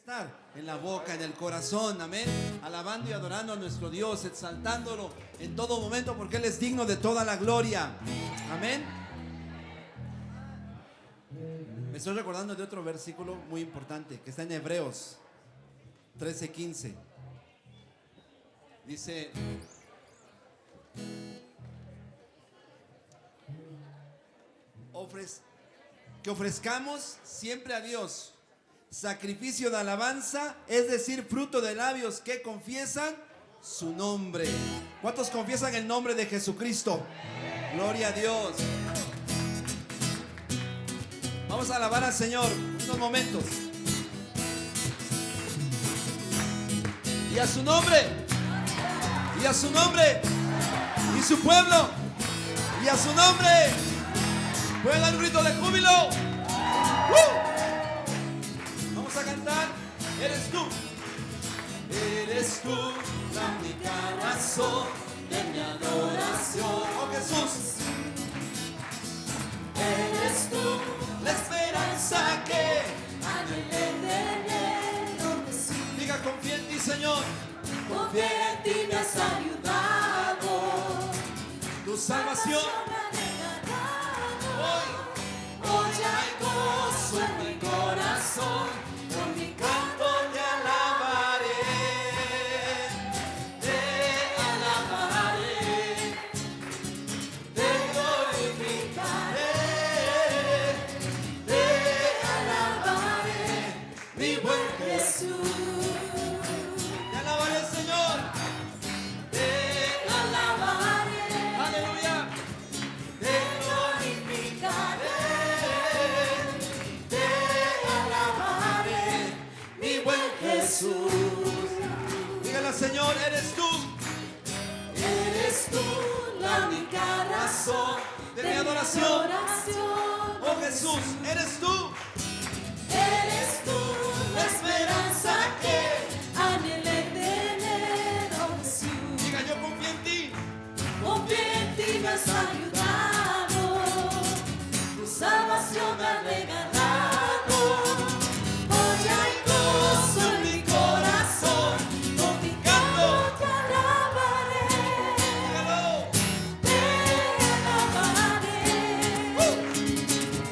estar en la boca, en el corazón, amén, alabando y adorando a nuestro Dios, exaltándolo en todo momento, porque Él es digno de toda la gloria, amén. Me estoy recordando de otro versículo muy importante que está en Hebreos 13:15. Dice: que ofrezcamos siempre a Dios sacrificio de alabanza, es decir, fruto de labios que confiesan su nombre. ¿Cuántos confiesan el nombre de Jesucristo? Gloria a Dios. Vamos a alabar al Señor unos momentos. Y a su nombre, y a su nombre, y su pueblo, y a su nombre. Pueden dar un grito de júbilo. Vamos a cantar. Eres tú la única razón de mi adoración. Oh Jesús, eres tú la esperanza que anhelé tener. Diga: confía en ti, Señor. Confía en ti, me has ayudado. Tu salvación. Hoy hay gozo en mi corazón, con mi canto te alabaré, te glorificaré, te alabaré, mi buen Jesús. Te alabaré, Señor, te alabaré, aleluya, te glorificaré. Jesús. Dígale: Señor, eres tú la única razón de mi adoración. Oh Jesús, eres tú la esperanza que anhelé tener. Oh Jesús, diga: yo confío en ti, me has ayudado, tu salvación me ha regalado. Hoy hay gozo en mi corazón, con mi canto te alabaré, te alabaré,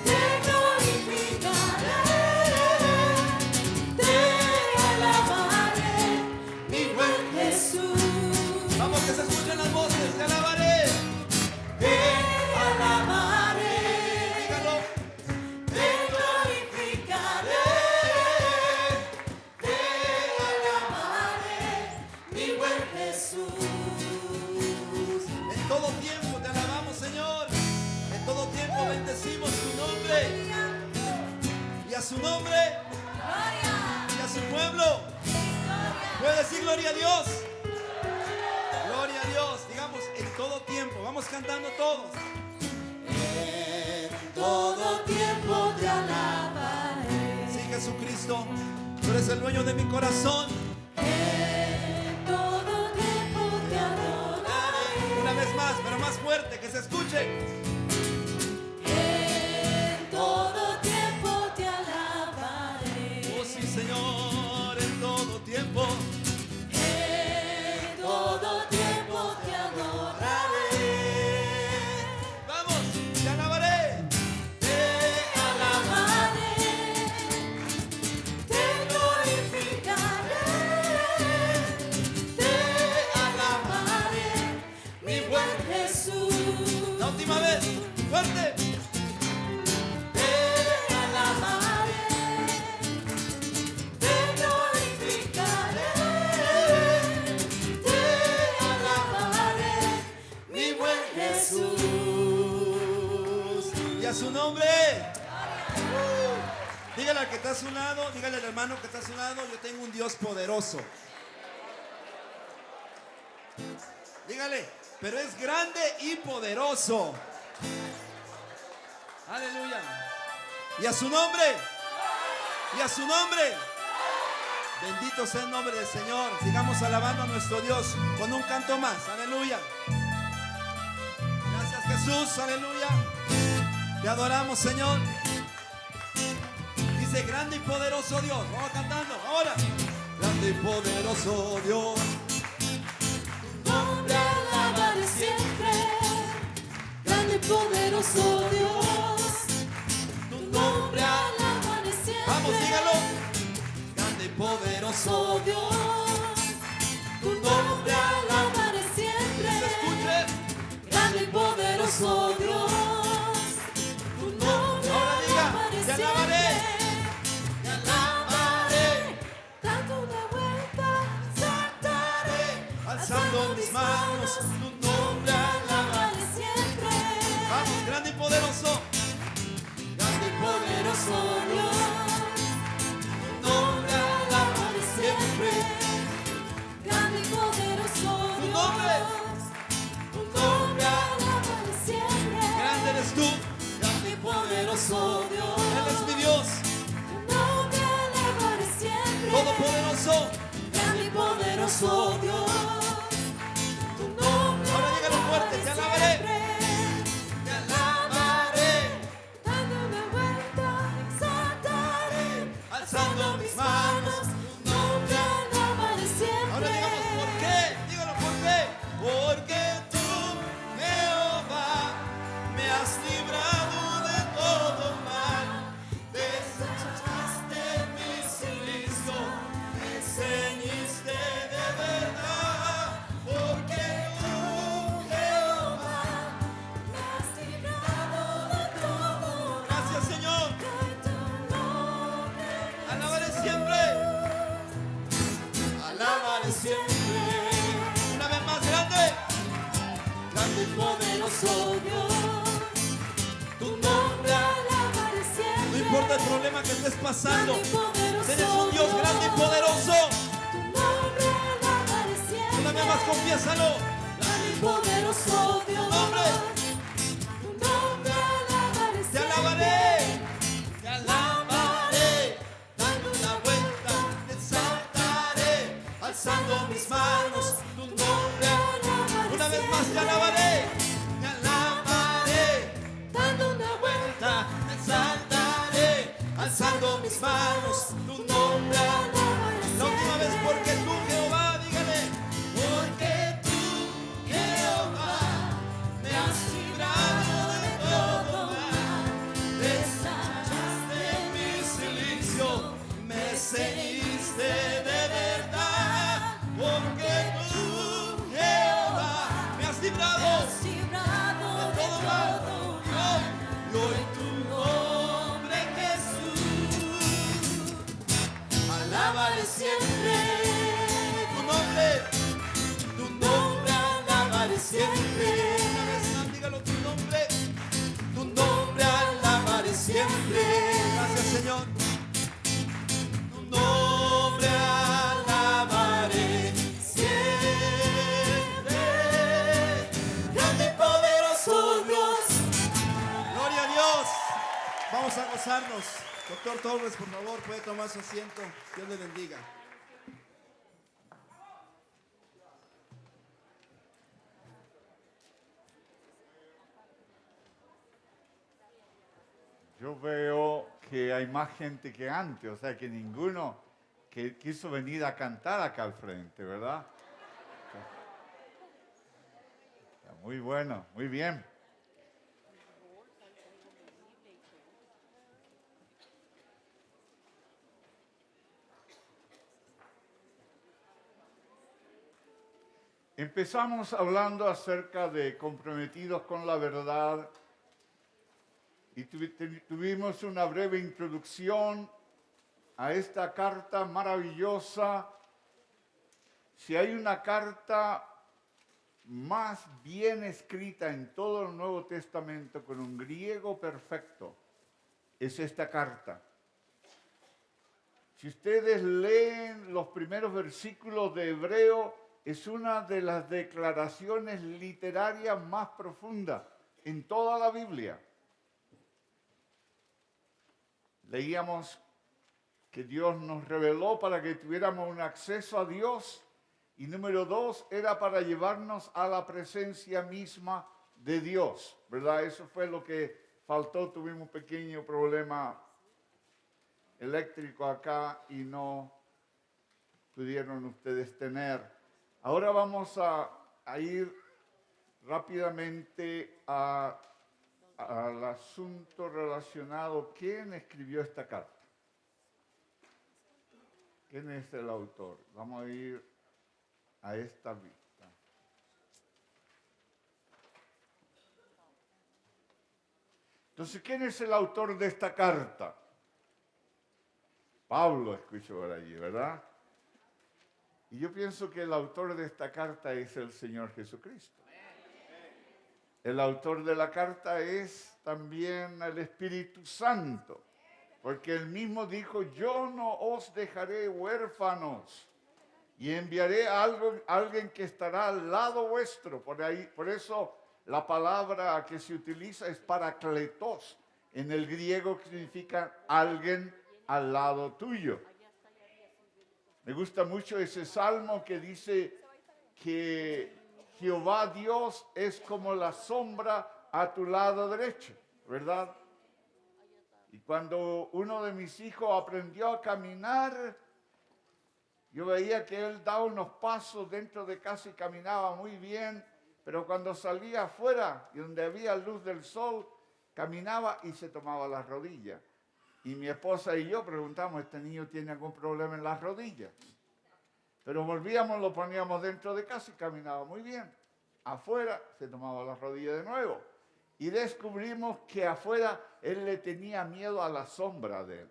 te glorificaré, te alabaré, mi buen Jesús. Vamos, que se escuchen las voces. Te alabaré, te alabaré, dígalo, te glorificaré. En todo tiempo te alabamos, Señor. En todo tiempo bendecimos tu nombre. Y a su nombre, y a su pueblo. Puede decir gloria a Dios. Gloria a Dios. Digamos: en todo tiempo. Vamos cantando todos. En todo tiempo te alabaré. Sí, Jesucristo, tú eres el dueño de mi corazón. Una vez más, pero más fuerte, que se escuche. En todo tiempo te alabaré. Oh sí, Señor, en todo tiempo. En todo tiempo te adoraré. Vamos, te alabaré. Te alabaré. Te glorificaré. Jesús. La última vez, fuerte. Te alabaré, te glorificaré, te alabaré, mi buen Jesús. Y a su nombre. Dígale al que está a su lado, dígale al hermano que está a su lado: yo tengo un Dios poderoso. Dígale: pero es grande y poderoso. Aleluya. Y a su nombre, y a su nombre. Bendito sea el nombre del Señor. Sigamos alabando a nuestro Dios con un canto más. Aleluya. Gracias, Jesús. Aleluya. Te adoramos, Señor. Dice Dice, grande y poderoso Dios. Vamos cantando, ahora. Grande y poderoso Dios. Tu nombre alabaré siempre. Grande y poderoso Dios. Tu nombre alabaré siempre. Vamos, dígalo. Grande y poderoso Dios. Tu nombre alabaré siempre. Se escuche. Grande y poderoso Dios. Tu nombre Ahora diga, alabaré te siempre. alabaré. Te alabaré. Dando una vuelta, saltaré. Alzando mis manos, tu nombre alabaré. Alabaré siempre. Vamos, grande y poderoso. Grande y poderoso Dios. Tu nombre alabaré siempre. Grande y poderoso Tu nombre. Dios. Tu nombre alabaré siempre. Grande eres tú. Grande y poderoso Dios. Él es mi Dios. Tu nombre alabaré siempre. Todopoderoso. Grande y poderoso Dios. Tu nombre Ahora dígalo fuerte, te alabaré. siempre. Te alabaré. Dando una vuelta, exaltaré. Alzando mis manos. Tu nombre alabaré siempre. Ahora digamos por qué. Dígalo por qué. Porque tú, Jehová, me has librado de todo mal. Desechaste mi silicio. Me ceñiste de verdad. Porque tú, Jehová. Me has librado de todo. Gracias, Señor. Que tu nombre Alabaré siempre. Alabaré siempre. Una vez más grande. Grande y poderoso. Dios. Tu nombre. Alabaré siempre. No importa el problema que estés pasando. Grande y poderoso Tienes un Dios grande y poderoso. Tu nombre alabaré siempre. Una vez más confiésalo. Grande y poderoso Dios. nombre. Tu nombre alabaré Te siempre. alabaré. Te alabaré. Dando una vuelta. Te exaltaré. Alzando mis manos. Tu nombre. Una vez más te alabaré. Te alabaré. Dando una vuelta. Te exaltaré. Alzando mis manos. Tu nombre. La última vez, porque tú, Jehová, dígale. Porque tú, Jehová, me has librado de todo mal. Desechaste mi silicio, me ceñiste de verdad. Porque tú, Jehová, me has librado de todo mal. Y hoy tu nombre, Jesús, alabaré siempre. Tu nombre alabaré siempre. Una vez más, dígalo, tu nombre alabaré siempre. Gracias, Señor. Tu nombre alabaré siempre. Grande y poderoso Dios. Gloria a Dios. Vamos a gozarnos. Doctor Torres, por favor, puede tomar su asiento. Dios le bendiga. Yo veo que hay más gente que antes, o sea que ninguno que quiso venir a cantar acá al frente, ¿verdad? Está muy bueno, muy bien. Empezamos hablando acerca de comprometidos con la verdad y tuvimos una breve introducción a esta carta maravillosa. Si hay una carta más bien escrita en todo el Nuevo Testamento con un griego perfecto, es esta carta. Si ustedes leen los primeros versículos de Hebreo, es una de las declaraciones literarias más profundas en toda la Biblia. Leíamos que Dios nos reveló para que tuviéramos un acceso a Dios, y número 2 era para llevarnos a la presencia misma de Dios, ¿verdad? Eso fue lo que faltó, tuvimos un pequeño problema eléctrico acá y no pudieron ustedes tener. Ahora vamos a ir rápidamente al asunto relacionado. ¿Quién escribió esta carta? ¿Quién es el autor? Vamos a ir a esta vista. Entonces, ¿quién es el autor de esta carta? Pablo, escucho por allí, ¿verdad? Y yo pienso que el autor de esta carta es el Señor Jesucristo. El autor de la carta es también el Espíritu Santo, porque él mismo dijo, yo no os dejaré huérfanos y enviaré a alguien que estará al lado vuestro. Por eso la palabra que se utiliza es parakletos, en el griego que significa alguien al lado tuyo. Me gusta mucho ese salmo que dice que Jehová Dios es como la sombra a tu lado derecho, ¿verdad? Y cuando uno de mis hijos aprendió a caminar, yo veía que él daba unos pasos dentro de casa y caminaba muy bien, pero cuando salía afuera y donde había luz del sol, caminaba y se tomaba las rodillas. Y mi esposa y yo preguntamos, ¿este niño tiene algún problema en las rodillas? Pero volvíamos, lo poníamos dentro de casa y caminaba muy bien. Afuera se tomaba las rodillas de nuevo. Y descubrimos que afuera él le tenía miedo a la sombra de él.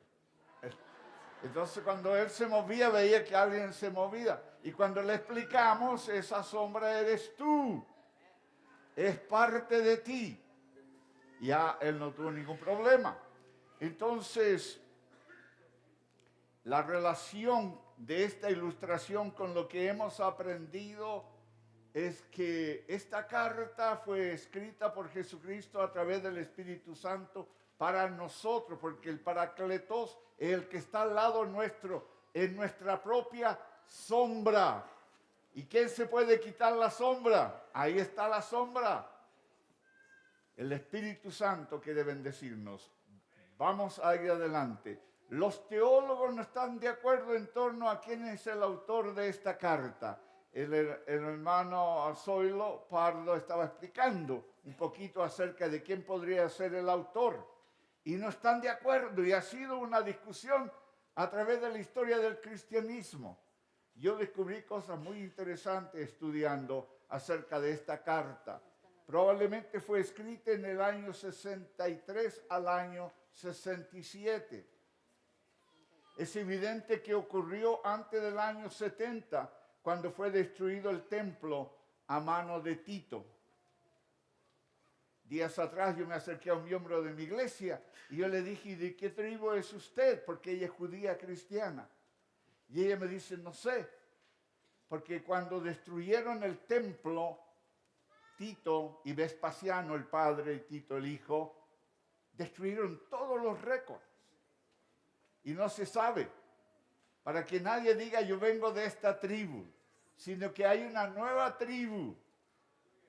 Entonces cuando él se movía veía que alguien se movía. Y cuando le explicamos, esa sombra eres tú. Es parte de ti. Ya él no tuvo ningún problema. Entonces, la relación de esta ilustración con lo que hemos aprendido es que esta carta fue escrita por Jesucristo a través del Espíritu Santo para nosotros, porque el Parakletos es el que está al lado nuestro, en nuestra propia sombra. ¿Y quién se puede quitar la sombra? Ahí está la sombra. El Espíritu Santo quiere bendecirnos. Vamos a ir adelante. Los teólogos no están de acuerdo en torno a quién es el autor de esta carta. El hermano Zoilo Pardo estaba explicando un poquito acerca de quién podría ser el autor. Y no están de acuerdo, y ha sido una discusión a través de la historia del cristianismo. Yo descubrí cosas muy interesantes estudiando acerca de esta carta. Probablemente fue escrita en el año 63 al año 67. Es evidente que ocurrió antes del año 70, cuando fue destruido el templo a mano de Tito. Días atrás yo me acerqué a un miembro de mi iglesia y yo le dije, ¿de qué tribu es usted? Porque ella es judía cristiana. Y ella me dice, no sé, porque cuando destruyeron el templo, Tito y Vespasiano, el padre, y Tito, el hijo, destruyeron todos los récords. Y no se sabe, para que nadie diga yo vengo de esta tribu, sino que hay una nueva tribu,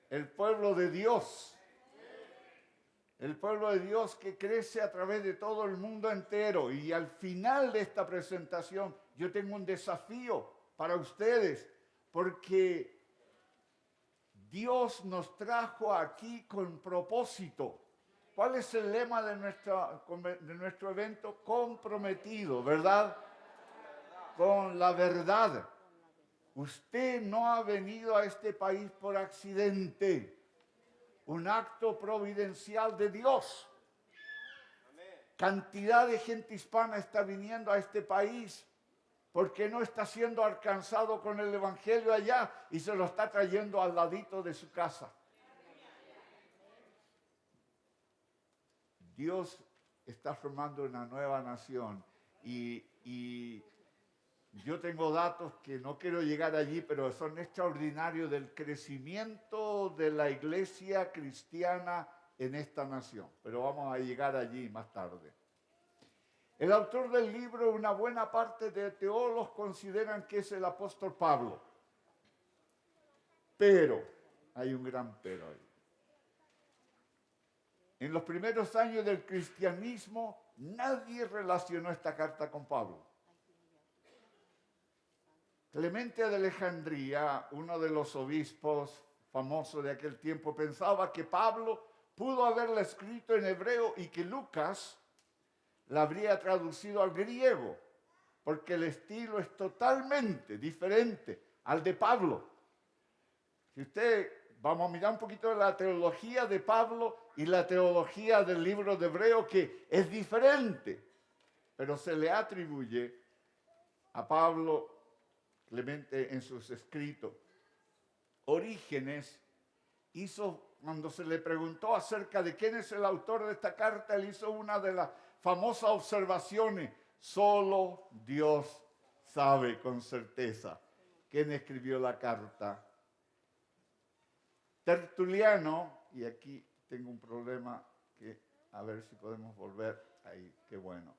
el pueblo de Dios. El pueblo de Dios que crece a través de todo el mundo entero. Y al final de esta presentación yo tengo un desafío para ustedes, porque Dios nos trajo aquí con propósito. ¿Cuál es el lema de nuestro evento? Comprometido, ¿verdad? Con la verdad. Usted no ha venido a este país por accidente. Un acto providencial de Dios. Cantidad de gente hispana está viniendo a este país porque no está siendo alcanzado con el evangelio allá y se lo está trayendo al ladito de su casa. Dios está formando una nueva nación y yo tengo datos que no quiero llegar allí, pero son extraordinarios del crecimiento de la iglesia cristiana en esta nación. Pero vamos a llegar allí más tarde. El autor del libro, una buena parte de teólogos consideran que es el apóstol Pablo. Pero, hay un gran pero ahí. En los primeros años del cristianismo, nadie relacionó esta carta con Pablo. Clemente de Alejandría, uno de los obispos famosos de aquel tiempo, pensaba que Pablo pudo haberla escrito en hebreo y que Lucas la habría traducido al griego, porque el estilo es totalmente diferente al de Pablo. Si usted, vamos a mirar un poquito de la teología de Pablo y la teología del libro de Hebreo, que es diferente, pero se le atribuye a Pablo Clemente en sus escritos. Orígenes hizo, cuando se le preguntó acerca de quién es el autor de esta carta, él hizo una de las famosas observaciones: solo Dios sabe con certeza quién escribió la carta. Tertuliano, y aquí tengo un problema que a ver si podemos volver ahí, qué bueno.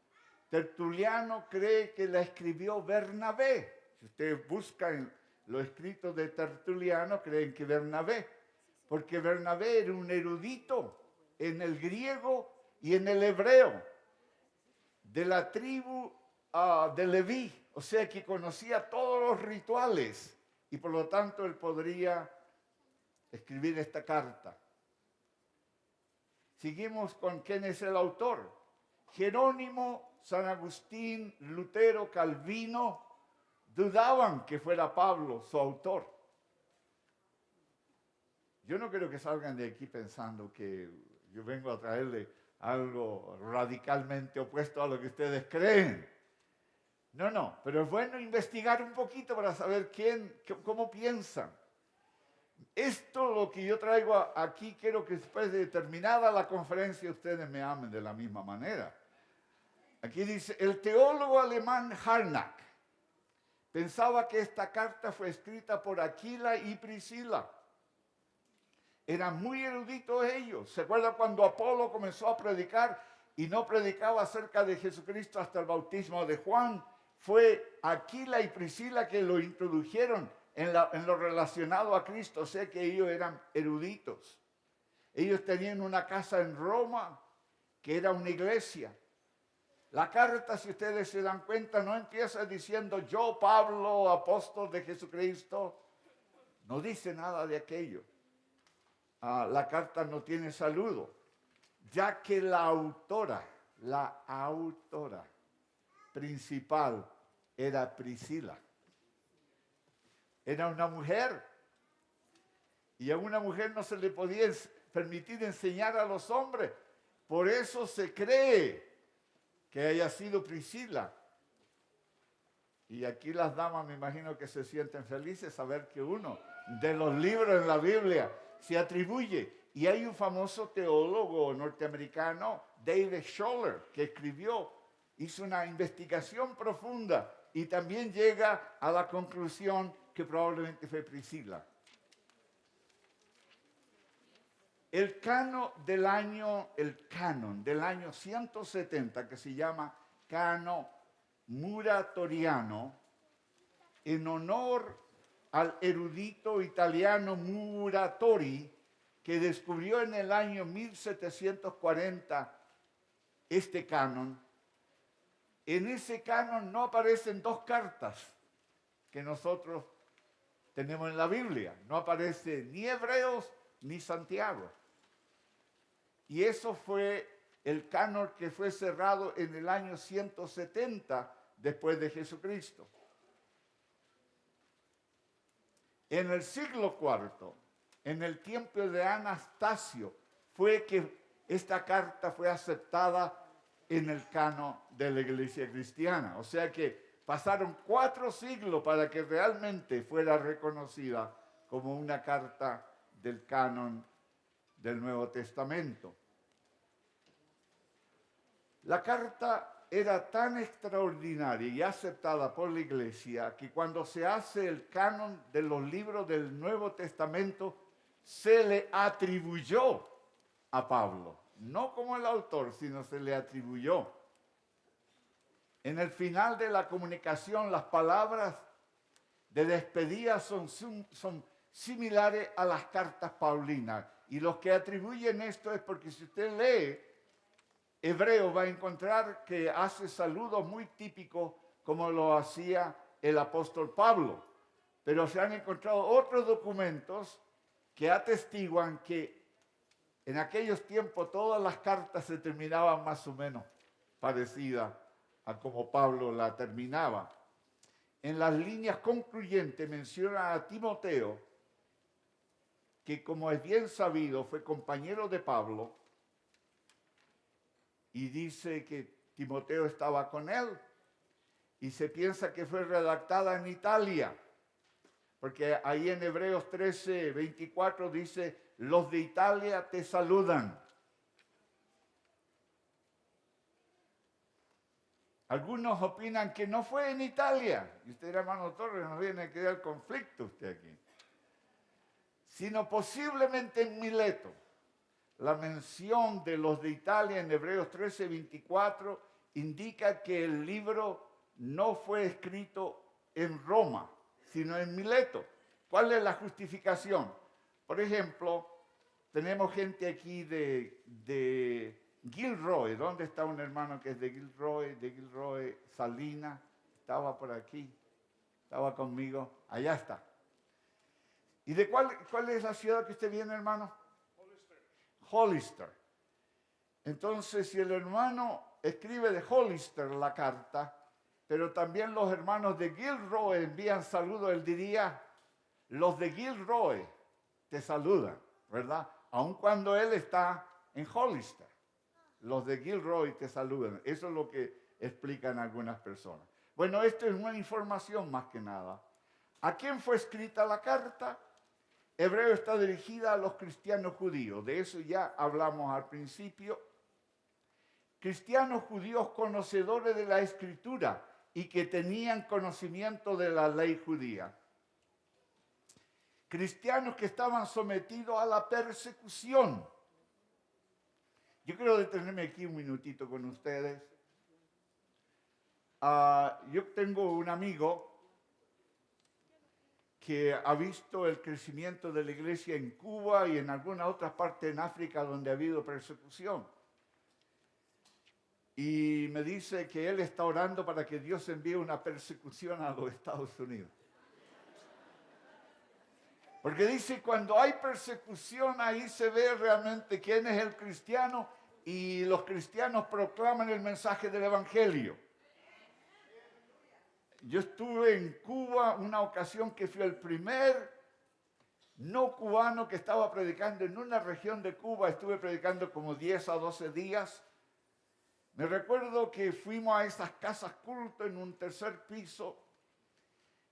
Tertuliano cree que la escribió Bernabé. Si ustedes buscan los escritos de Tertuliano, creen que Bernabé, porque Bernabé era un erudito en el griego y en el hebreo, de la tribu de Leví, o sea que conocía todos los rituales y por lo tanto él podría escribir esta carta. Seguimos con quién es el autor. Jerónimo, San Agustín, Lutero, Calvino dudaban que fuera Pablo su autor. Yo no quiero que salgan de aquí pensando que yo vengo a traerle algo radicalmente opuesto a lo que ustedes creen. No, pero es bueno investigar un poquito para saber cómo piensan. Esto lo que yo traigo aquí, quiero que después de terminada la conferencia ustedes me amen de la misma manera. Aquí dice, el teólogo alemán Harnack pensaba que esta carta fue escrita por Aquila y Priscila. Eran muy eruditos ellos. ¿Se acuerdan cuando Apolo comenzó a predicar y no predicaba acerca de Jesucristo hasta el bautismo de Juan? Fue Aquila y Priscila que lo introdujeron en lo relacionado a Cristo. O sea que ellos eran eruditos. Ellos tenían una casa en Roma que era una iglesia. La carta, si ustedes se dan cuenta, no empieza diciendo yo, Pablo, apóstol de Jesucristo. No dice nada de aquello. La carta no tiene saludo, ya que la autora principal era Priscila. Era una mujer. Y a una mujer no se le podía permitir enseñar a los hombres. Por eso se cree que haya sido Priscila. Y aquí las damas me imagino que se sienten felices saber que uno de los libros en la Biblia se atribuye. Y hay un famoso teólogo norteamericano, David Scholler, que hizo una investigación profunda y también llega a la conclusión que probablemente fue Priscila. El canon del año 170, que se llama canon muratoriano, en honor al erudito italiano Muratori, que descubrió en el año 1740 este canon. En ese canon no aparecen dos cartas que nosotros tenemos en la Biblia. No aparece ni Hebreos ni Santiago. Y eso fue el canon que fue cerrado en el año 170 después de Jesucristo. En el siglo IV, en el tiempo de Anastasio, fue que esta carta fue aceptada en el canon de la Iglesia cristiana. O sea que pasaron 4 siglos para que realmente fuera reconocida como una carta del canon del Nuevo Testamento. La carta era tan extraordinaria y aceptada por la Iglesia que cuando se hace el canon de los libros del Nuevo Testamento se le atribuyó a Pablo, no como el autor, sino se le atribuyó. En el final de la comunicación, las palabras de despedida son similares a las cartas paulinas. Y los que atribuyen esto es porque si usted lee Hebreo va a encontrar que hace saludos muy típicos como lo hacía el apóstol Pablo. Pero se han encontrado otros documentos que atestiguan que en aquellos tiempos todas las cartas se terminaban más o menos parecidas a como Pablo la terminaba. En las líneas concluyentes menciona a Timoteo, que como es bien sabido fue compañero de Pablo, y dice que Timoteo estaba con él, y se piensa que fue redactada en Italia, porque ahí en Hebreos 13, 24 dice, los de Italia te saludan. Algunos opinan que no fue en Italia, y usted, hermano Torres, nos viene a crear conflicto usted aquí, sino posiblemente en Mileto. La mención de los de Italia en Hebreos 13, 24 indica que el libro no fue escrito en Roma, sino en Mileto. ¿Cuál es la justificación? Por ejemplo, tenemos gente aquí de Gilroy. ¿Dónde está un hermano que es de Gilroy? De Gilroy, Salina. Estaba por aquí. Estaba conmigo. Allá está. ¿Y de cuál es la ciudad que usted viene, hermano? Hollister. Entonces, si el hermano escribe de Hollister la carta, pero también los hermanos de Gilroy envían saludos, él diría, los de Gilroy te saludan, ¿verdad? Aun cuando él está en Hollister. Los de Gilroy te saludan. Eso es lo que explican algunas personas. Bueno, esto es una información más que nada. ¿A quién fue escrita la carta? Hebreo está dirigida a los cristianos judíos. De eso ya hablamos al principio. Cristianos judíos conocedores de la Escritura y que tenían conocimiento de la ley judía. Cristianos que estaban sometidos a la persecución. Yo quiero detenerme aquí un minutito con ustedes. Yo tengo un amigo que ha visto el crecimiento de la iglesia en Cuba y en algunas otras partes en África donde ha habido persecución. Y me dice que él está orando para que Dios envíe una persecución a los Estados Unidos. Porque dice, cuando hay persecución, ahí se ve realmente quién es el cristiano y los cristianos proclaman el mensaje del Evangelio. Yo estuve en Cuba una ocasión que fui el primer no cubano que estaba predicando en una región de Cuba. Estuve predicando como 10 a 12 días. Me recuerdo que fuimos a esas casas culto en un tercer piso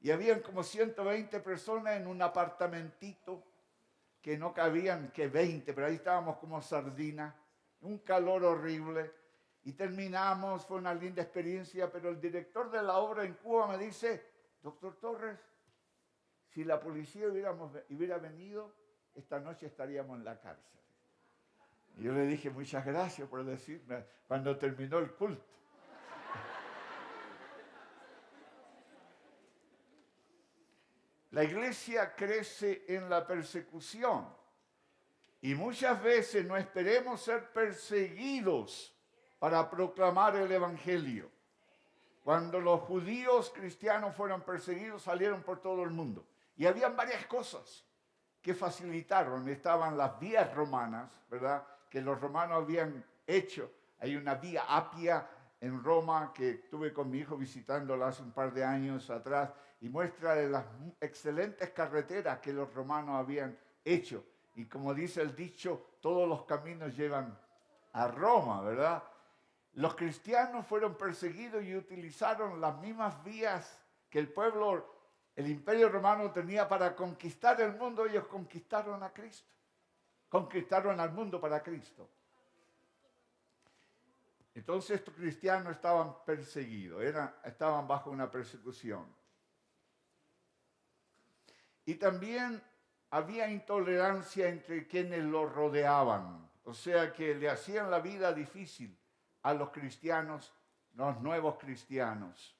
y habían como 120 personas en un apartamentito que no cabían que 20, pero ahí estábamos como sardinas, un calor horrible. Y terminamos, fue una linda experiencia, pero el director de la obra en Cuba me dice, doctor Torres, si la policía hubiera venido, esta noche estaríamos en la cárcel. Y yo le dije, muchas gracias por decirme, cuando terminó el culto. La iglesia crece en la persecución y muchas veces no esperemos ser perseguidos para proclamar el Evangelio. Cuando los judíos cristianos fueron perseguidos, salieron por todo el mundo. Y habían varias cosas que facilitaron. Estaban las vías romanas, ¿verdad? Que los romanos habían hecho. Hay una vía Apia en Roma que tuve con mi hijo visitándola hace un par de años atrás y muestra de las excelentes carreteras que los romanos habían hecho. Y como dice el dicho, todos los caminos llevan a Roma, ¿verdad? Los cristianos fueron perseguidos y utilizaron las mismas vías que el imperio romano tenía para conquistar el mundo. Ellos conquistaron a Cristo. Conquistaron al mundo para Cristo. Entonces estos cristianos estaban perseguidos, estaban bajo una persecución. Y también había intolerancia entre quienes los rodeaban. O sea que le hacían la vida difícil a los cristianos, los nuevos cristianos.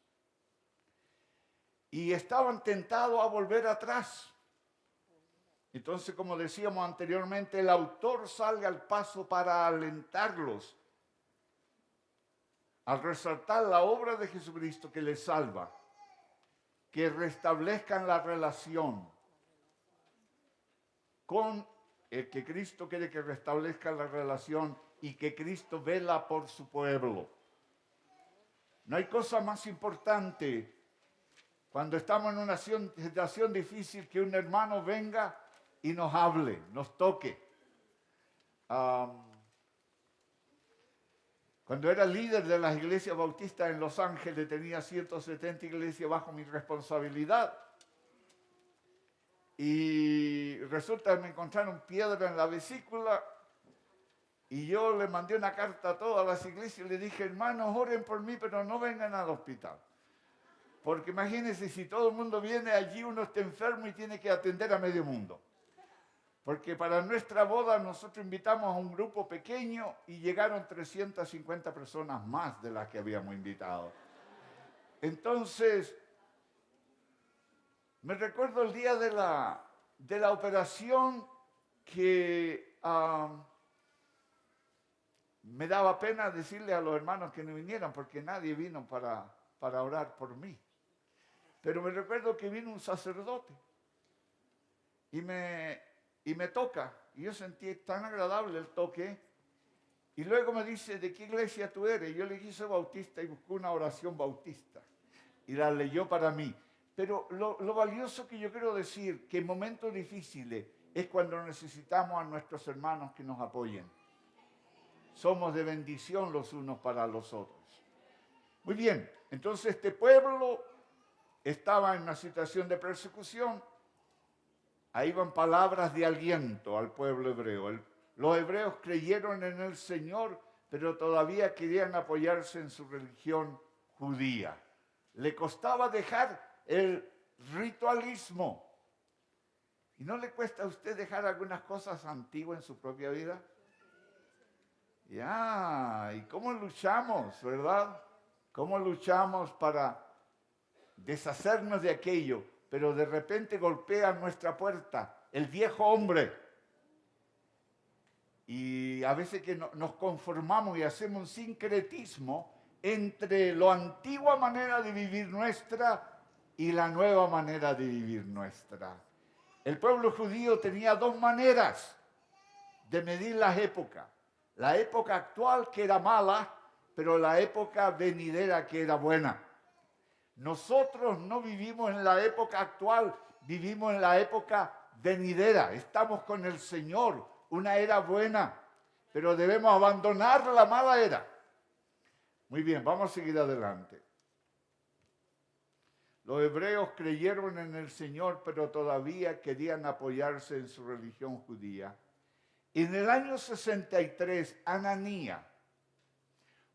Y estaban tentados a volver atrás. Entonces, como decíamos anteriormente, el autor sale al paso para alentarlos, al resaltar la obra de Jesucristo que les salva, que restablezcan la relación con el que Cristo quiere que restablezca la relación y que Cristo vela por su pueblo. No hay cosa más importante cuando estamos en una situación difícil que un hermano venga y nos hable, nos toque. Cuando era líder de las iglesias bautistas en Los Ángeles, tenía 170 iglesias bajo mi responsabilidad. Y resulta que me encontraron piedra en la vesícula y yo le mandé una carta a todas las iglesias y le dije, hermanos, oren por mí, pero no vengan al hospital. Porque imagínense, si todo el mundo viene allí, uno está enfermo y tiene que atender a medio mundo. Porque para nuestra boda nosotros invitamos a un grupo pequeño y llegaron 350 personas más de las que habíamos invitado. Entonces, me recuerdo el día de la operación que me daba pena decirle a los hermanos que no vinieran porque nadie vino para orar por mí. Pero me recuerdo que vino un sacerdote y me toca. Y yo sentí tan agradable el toque. Y luego me dice, ¿de qué iglesia tú eres? Y yo le dije, soy bautista y buscó una oración bautista. Y la leyó para mí. Pero lo valioso que yo quiero decir, que en momentos difíciles es cuando necesitamos a nuestros hermanos que nos apoyen. Somos de bendición los unos para los otros. Muy bien, entonces este pueblo estaba en una situación de persecución. Ahí van palabras de aliento al pueblo hebreo. Los hebreos creyeron en el Señor, pero todavía querían apoyarse en su religión judía. Le costaba dejar el ritualismo. ¿Y no le cuesta a usted dejar algunas cosas antiguas en su propia vida? ¿y cómo luchamos, verdad? ¿Cómo luchamos para deshacernos de aquello? Pero de repente golpea nuestra puerta el viejo hombre. Y a veces que nos conformamos y hacemos un sincretismo entre la antigua manera de vivir nuestra y la nueva manera de vivir nuestra. El pueblo judío tenía dos maneras de medir las épocas. La época actual, que era mala, pero la época venidera, que era buena. Nosotros no vivimos en la época actual, vivimos en la época venidera. Estamos con el Señor, una era buena, pero debemos abandonar la mala era. Muy bien, vamos a seguir adelante. Los hebreos creyeron en el Señor, pero todavía querían apoyarse en su religión judía. En el año 63, Ananías,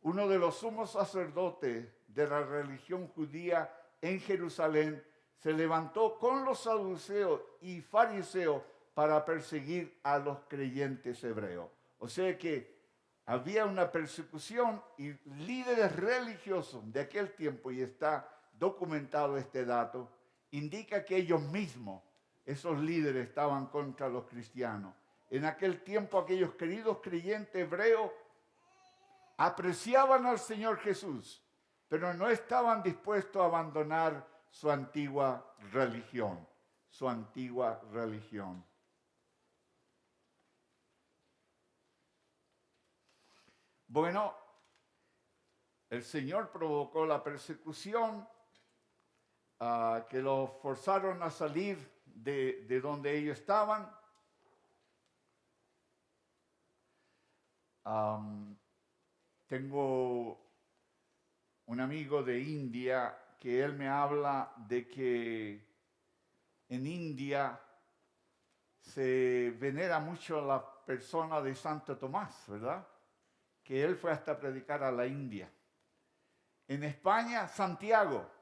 uno de los sumos sacerdotes de la religión judía en Jerusalén, se levantó con los saduceos y fariseos para perseguir a los creyentes hebreos. O sea que había una persecución y líderes religiosos de aquel tiempo, y está documentado este dato, indica que ellos mismos, esos líderes, estaban contra los cristianos. En aquel tiempo aquellos queridos creyentes hebreos apreciaban al Señor Jesús, pero no estaban dispuestos a abandonar su antigua religión, su antigua religión. Bueno, el Señor provocó la persecución, que los forzaron a salir de donde ellos estaban. Tengo un amigo de India que él me habla de que en India se venera mucho a la persona de Santo Tomás, ¿verdad? Que él fue hasta predicar a la India. En España, Santiago.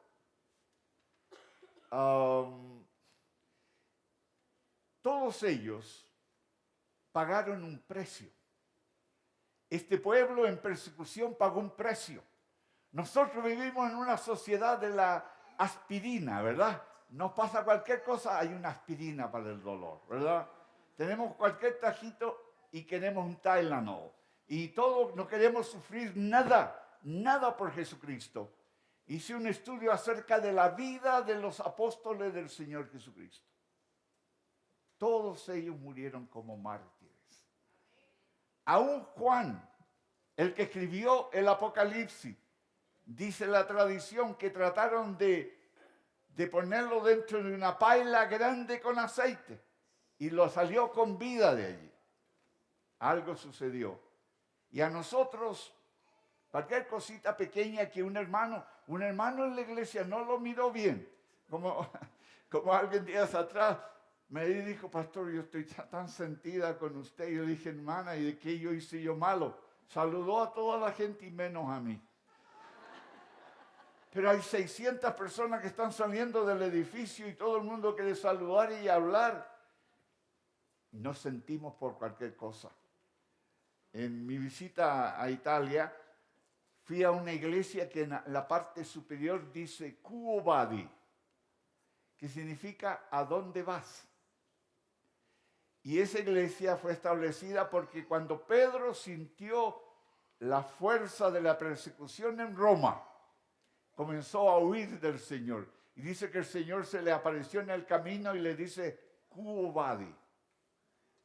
Todos ellos pagaron un precio. Este pueblo en persecución pagó un precio. Nosotros vivimos en una sociedad de la aspirina, ¿verdad? nos pasa cualquier cosa, hay una aspirina para el dolor, ¿verdad? Tenemos cualquier tajito y queremos un Tylenol. Y todos no queremos sufrir nada, nada por Jesucristo. Hice un estudio acerca de la vida de los apóstoles del Señor Jesucristo. Todos ellos murieron como mártires. Aún Juan, el que escribió el Apocalipsis, dice la tradición que trataron de ponerlo dentro de una paila grande con aceite y lo salió con vida de allí. Algo sucedió. Y a nosotros, cualquier cosita pequeña que un hermano en la iglesia no lo miró bien, como alguien días atrás me dijo, pastor, yo estoy tan sentida con usted. Y yo dije, hermana, ¿y de qué yo hice yo malo? Saludó a toda la gente y menos a mí. Pero hay 600 personas que están saliendo del edificio y todo el mundo quiere saludar y hablar. Nos sentimos por cualquier cosa. En mi visita a Italia, fui a una iglesia que en la parte superior dice Quo Vadi, que significa ¿a dónde vas? Y esa iglesia fue establecida porque cuando Pedro sintió la fuerza de la persecución en Roma, comenzó a huir del Señor. Y dice que el Señor se le apareció en el camino y le dice, Quo Vadi.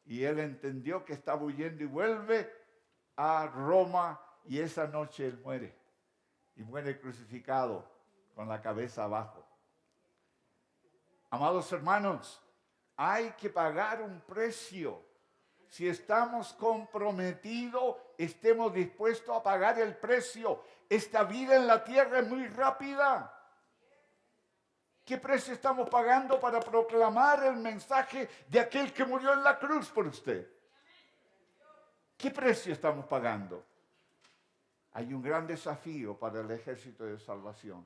Y él entendió que estaba huyendo y vuelve a Roma y esa noche él muere. Y muere crucificado con la cabeza abajo. Amados hermanos, hay que pagar un precio. Si estamos comprometidos, estemos dispuestos a pagar el precio. Esta vida en la tierra es muy rápida. ¿Qué precio estamos pagando para proclamar el mensaje de aquel que murió en la cruz por usted? ¿Qué precio estamos pagando? Hay un gran desafío para el Ejército de Salvación.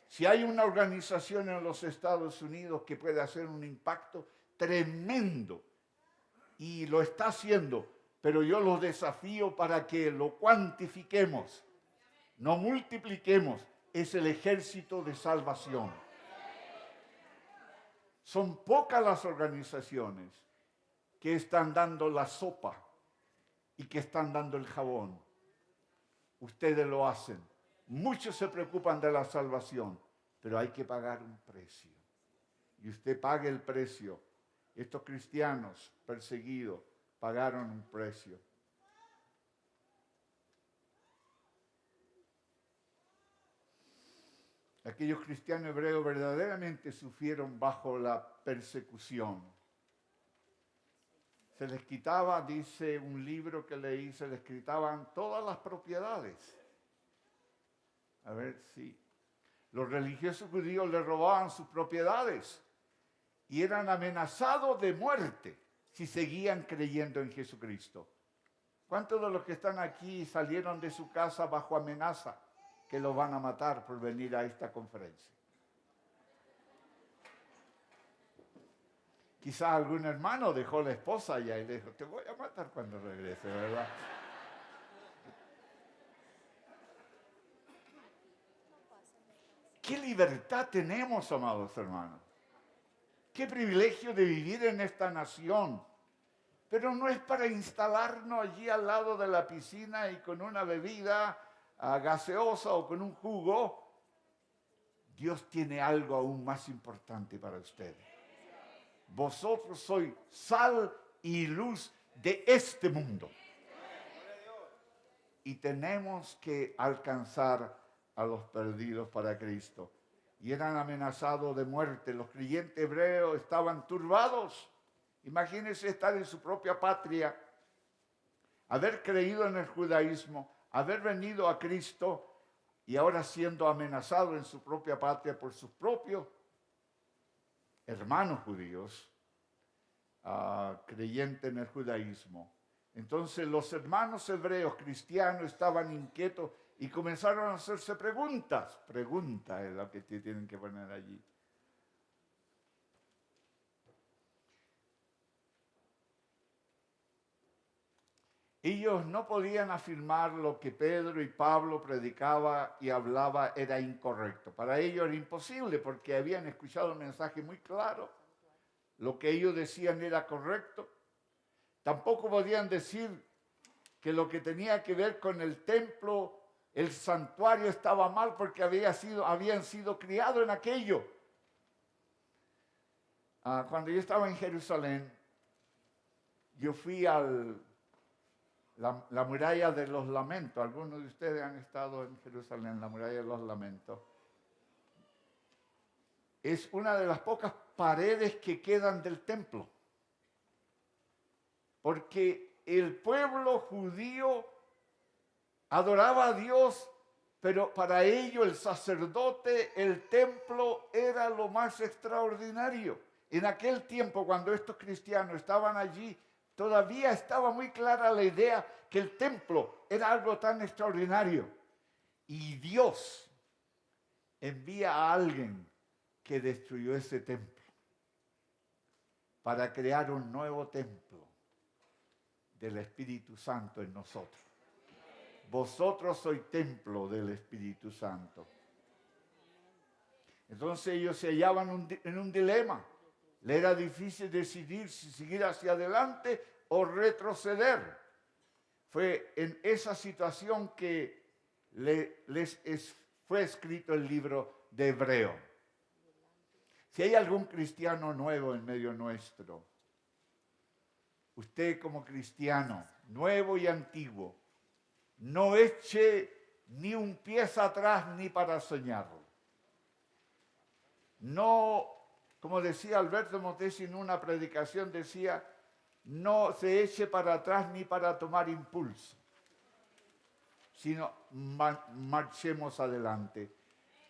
Si hay una organización en los Estados Unidos que puede hacer un impacto tremendo, y lo está haciendo, pero yo los desafío para que lo cuantifiquemos, no multipliquemos, es el Ejército de Salvación. Son pocas las organizaciones que están dando la sopa y que están dando el jabón. Ustedes lo hacen. Muchos se preocupan de la salvación, pero hay que pagar un precio. Y usted pague el precio. Estos cristianos perseguidos pagaron un precio. Aquellos cristianos hebreos verdaderamente sufrieron bajo la persecución. Se les quitaba, dice un libro que leí, se les quitaban todas las propiedades. A ver si los religiosos judíos les robaban sus propiedades y eran amenazados de muerte si seguían creyendo en Jesucristo. ¿Cuántos de los que están aquí salieron de su casa bajo amenaza que los van a matar por venir a esta conferencia? Quizás algún hermano dejó la esposa allá y le dijo, te voy a matar cuando regrese, ¿verdad? ¿Qué libertad tenemos, amados hermanos? Qué privilegio de vivir en esta nación. Pero no es para instalarnos allí al lado de la piscina y con una bebida gaseosa o con un jugo. Dios tiene algo aún más importante para ustedes. Vosotros sois sal y luz de este mundo. Y tenemos que alcanzar a los perdidos para Cristo. Y eran amenazados de muerte. Los creyentes hebreos estaban turbados. Imagínense estar en su propia patria, haber creído en el judaísmo, haber venido a Cristo y ahora siendo amenazado en su propia patria por sus propios hermanos judíos, creyentes en el judaísmo. Entonces los hermanos hebreos cristianos estaban inquietos y comenzaron a hacerse preguntas. Pregunta es lo que tienen que poner allí. ellos no podían afirmar lo que Pedro y Pablo predicaba y hablaba era incorrecto. Para ellos era imposible porque habían escuchado un mensaje muy claro. Lo que ellos decían era correcto. Tampoco podían decir que lo que tenía que ver con el templo, el santuario estaba mal porque habían sido criados en aquello. Cuando yo estaba en Jerusalén, yo fui a la muralla de los lamentos. Algunos de ustedes han estado en Jerusalén, la muralla de los lamentos. Es una de las pocas paredes que quedan del templo. Porque el pueblo judío adoraba a Dios, pero para ello el sacerdote, el templo era lo más extraordinario. En aquel tiempo, cuando estos cristianos estaban allí, todavía estaba muy clara la idea que el templo era algo tan extraordinario. Y Dios envía a alguien que destruyó ese templo para crear un nuevo templo del Espíritu Santo en nosotros. Vosotros sois templo del Espíritu Santo. Entonces ellos se hallaban en un dilema. Le era difícil decidir si seguir hacia adelante o retroceder. Fue en esa situación que fue escrito el libro de Hebreo. Si hay algún cristiano nuevo en medio nuestro, usted como cristiano, nuevo y antiguo, no eche ni un pie atrás ni para soñarlo. No, como decía Alberto Motesi en una predicación, decía, no se eche para atrás ni para tomar impulso, sino marchemos adelante.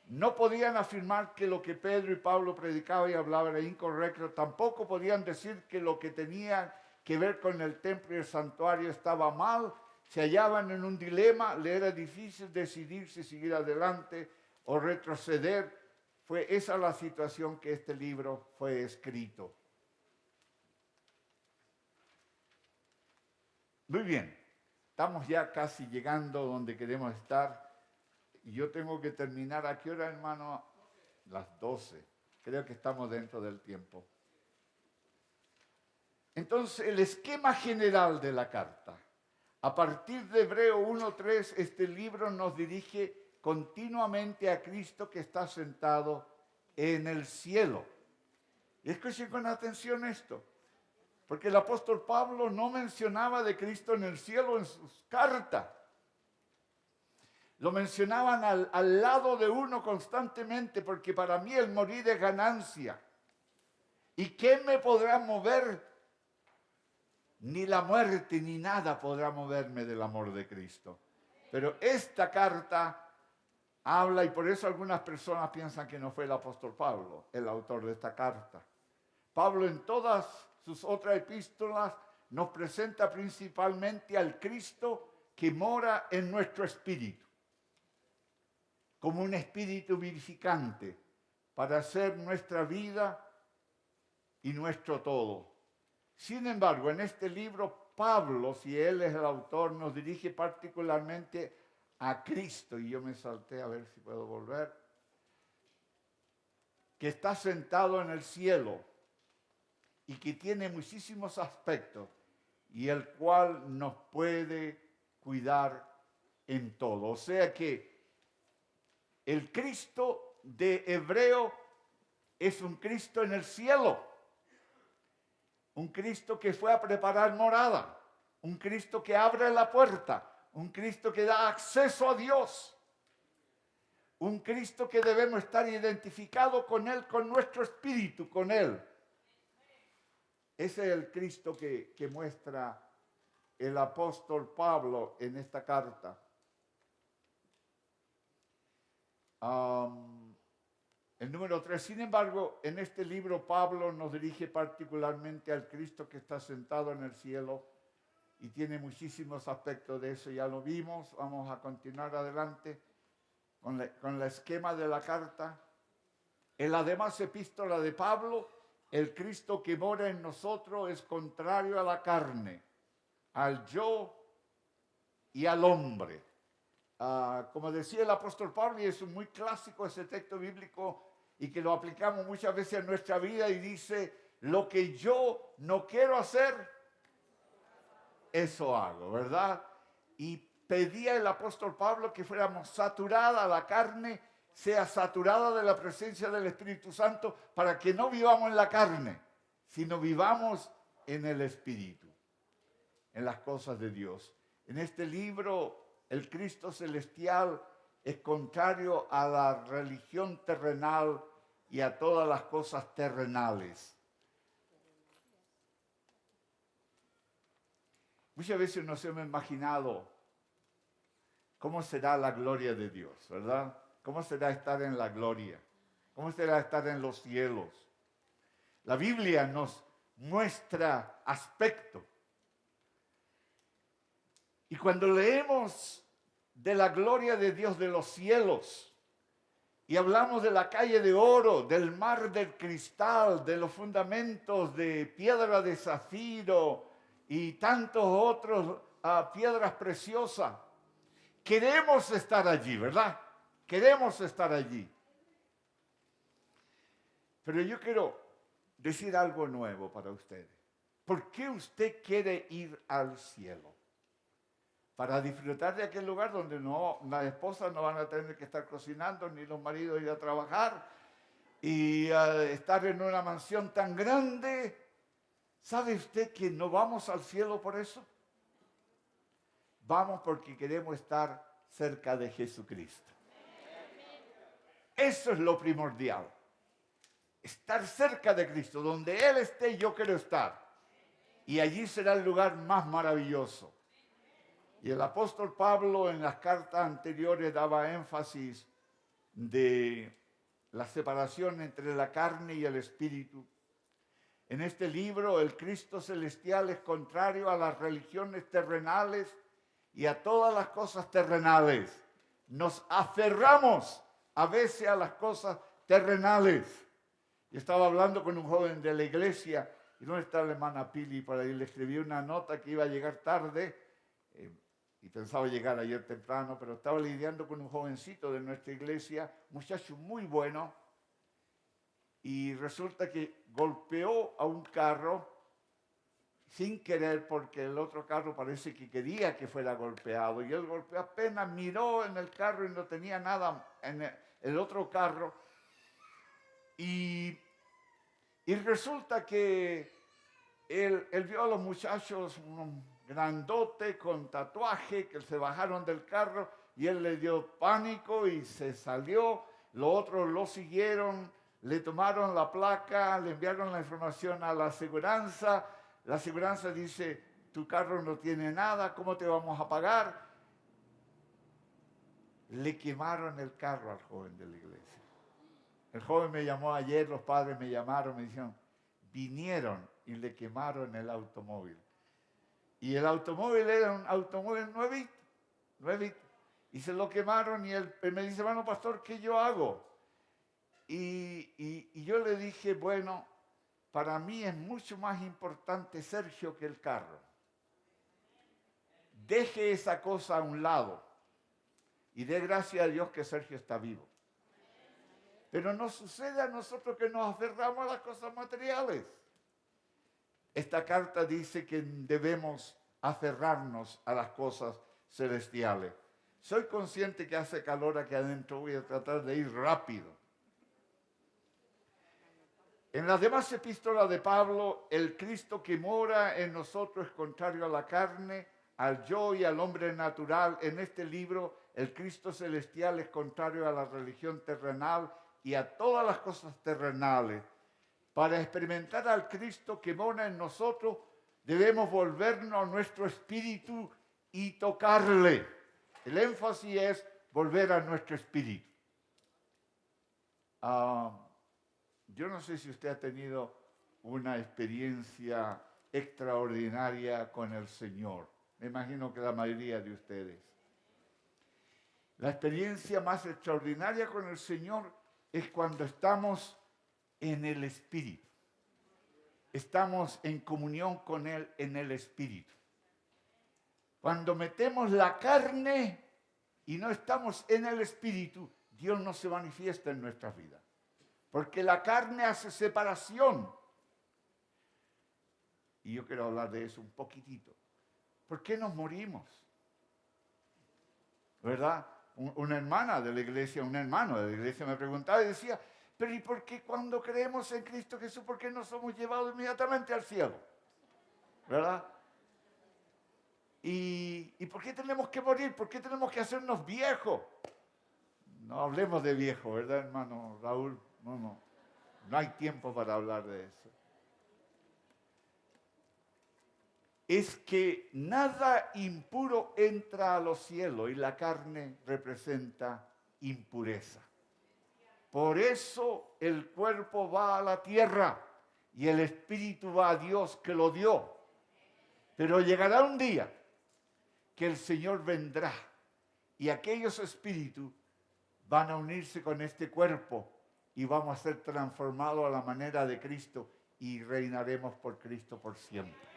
No podían afirmar que lo que Pedro y Pablo predicaban y hablaban era incorrecto. Tampoco podían decir que lo que tenía que ver con el templo y el santuario estaba mal. Se hallaban en un dilema, le era difícil decidir si seguir adelante o retroceder. Fue esa la situación que este libro fue escrito. Muy bien, estamos ya casi llegando donde queremos estar. Y yo tengo que terminar, ¿a qué hora, hermano? Las 12. Creo que estamos dentro del tiempo. Entonces, el esquema general de la carta. A partir de Hebreo 1:3, este libro nos dirige continuamente a Cristo que está sentado en el cielo. Y escuchen con atención esto, porque el apóstol Pablo no mencionaba de Cristo en el cielo en sus cartas. Lo mencionaban al lado de uno constantemente, porque para mí el morir es ganancia. ¿Y quién me podrá mover? Ni la muerte ni nada podrá moverme del amor de Cristo. Pero esta carta habla, y por eso algunas personas piensan que no fue el apóstol Pablo el autor de esta carta. Pablo en todas sus otras epístolas nos presenta principalmente al Cristo que mora en nuestro espíritu, como un espíritu vivificante para hacer nuestra vida y nuestro todo. Sin embargo, en este libro, Pablo, si él es el autor, nos dirige particularmente a Cristo, y yo me salté a ver si puedo volver, que está sentado en el cielo y que tiene muchísimos aspectos y el cual nos puede cuidar en todo. O sea que el Cristo de Hebreo es un Cristo en el cielo, un Cristo que fue a preparar morada, un Cristo que abre la puerta, un Cristo que da acceso a Dios, un Cristo que debemos estar identificados con Él, con nuestro espíritu, con Él. Ese es el Cristo que muestra el apóstol Pablo en esta carta. El número 3, sin embargo, en este libro Pablo nos dirige particularmente al Cristo que está sentado en el cielo y tiene muchísimos aspectos de eso, ya lo vimos. Vamos a continuar adelante con el esquema de la carta. En la demás epístola de Pablo, el Cristo que mora en nosotros es contrario a la carne, al yo y al hombre. Como decía el apóstol Pablo, y es muy clásico ese texto bíblico y que lo aplicamos muchas veces en nuestra vida, y dice, lo que yo no quiero hacer, eso hago, ¿verdad? Y pedía el apóstol Pablo que fuéramos saturada, la carne sea saturada de la presencia del Espíritu Santo, para que no vivamos en la carne, sino vivamos en el Espíritu, en las cosas de Dios. En este libro, el Cristo celestial es contrario a la religión terrenal y a todas las cosas terrenales. Muchas veces nos hemos imaginado cómo será la gloria de Dios, ¿verdad? ¿Cómo será estar en la gloria? ¿Cómo será estar en los cielos? La Biblia nos muestra aspecto. Y cuando leemos de la gloria de Dios de los cielos y hablamos de la calle de oro, del mar de cristal, de los fundamentos de piedra de zafiro y tantos otros piedras preciosas, queremos estar allí, ¿verdad? Queremos estar allí. Pero yo quiero decir algo nuevo para ustedes. ¿Por qué usted quiere ir al cielo? Para disfrutar de aquel lugar donde las esposas no van a tener que estar cocinando, ni los maridos ir a trabajar, y estar en una mansión tan grande. ¿Sabe usted que no vamos al cielo por eso? Vamos porque queremos estar cerca de Jesucristo. Eso es lo primordial. Estar cerca de Cristo. Donde Él esté, yo quiero estar. Y allí será el lugar más maravilloso. Y el apóstol Pablo en las cartas anteriores daba énfasis de la separación entre la carne y el espíritu. En este libro, el Cristo celestial es contrario a las religiones terrenales y a todas las cosas terrenales. Nos aferramos a veces a las cosas terrenales. Yo estaba hablando con un joven de la iglesia, y ¿dónde está la hermana Pili? Por ahí le escribí una nota que iba a llegar tarde, y pensaba llegar ayer temprano, pero estaba lidiando con un jovencito de nuestra iglesia, muchacho muy bueno, y resulta que golpeó a un carro sin querer, porque el otro carro parece que quería que fuera golpeado, y él golpeó, apenas miró en el carro y no tenía nada en el otro carro, y resulta que él vio a los muchachos grandote con tatuaje que se bajaron del carro, y él le dio pánico y se salió. Los otros lo siguieron, le tomaron la placa, le enviaron la información a la aseguranza. La aseguranza dice, tu carro no tiene nada, ¿cómo te vamos a pagar? Le quemaron el carro al joven de la iglesia. El joven me llamó ayer, los padres me llamaron, me dijeron, vinieron y le quemaron el automóvil. Y el automóvil era un automóvil nuevito. Y se lo quemaron, y él me dice, bueno, pastor, ¿qué yo hago? Y yo le dije, bueno, para mí es mucho más importante Sergio que el carro. Deje esa cosa a un lado y dé gracias a Dios que Sergio está vivo. Pero nos sucede a nosotros que nos aferramos a las cosas materiales. Esta carta dice que debemos aferrarnos a las cosas celestiales. Soy consciente que hace calor aquí adentro, voy a tratar de ir rápido. En las demás epístolas de Pablo, el Cristo que mora en nosotros es contrario a la carne, al yo y al hombre natural. En este libro, el Cristo celestial es contrario a la religión terrenal y a todas las cosas terrenales. Para experimentar al Cristo que mora en nosotros, debemos volvernos a nuestro espíritu y tocarle. El énfasis es volver a nuestro espíritu. Yo no sé si usted ha tenido una experiencia extraordinaria con el Señor. Me imagino que la mayoría de ustedes. La experiencia más extraordinaria con el Señor es cuando estamos en el Espíritu. Estamos en comunión con Él en el Espíritu. Cuando metemos la carne y no estamos en el espíritu, Dios no se manifiesta en nuestras vidas. Porque la carne hace separación. Y yo quiero hablar de eso un poquitito. ¿Por qué nos morimos? ¿Verdad? Una hermana de la iglesia, un hermano de la iglesia me preguntaba y decía, pero ¿y por qué cuando creemos en Cristo Jesús, por qué no somos llevados inmediatamente al cielo? ¿Verdad? ¿Y por qué tenemos que morir? ¿Por qué tenemos que hacernos viejos? No hablemos de viejo, ¿verdad, hermano Raúl? No hay tiempo para hablar de eso. Es que nada impuro entra a los cielos y la carne representa impureza. Por eso el cuerpo va a la tierra y el espíritu va a Dios que lo dio. Pero llegará un día que el Señor vendrá y aquellos espíritus van a unirse con este cuerpo y vamos a ser transformados a la manera de Cristo y reinaremos por Cristo por siempre.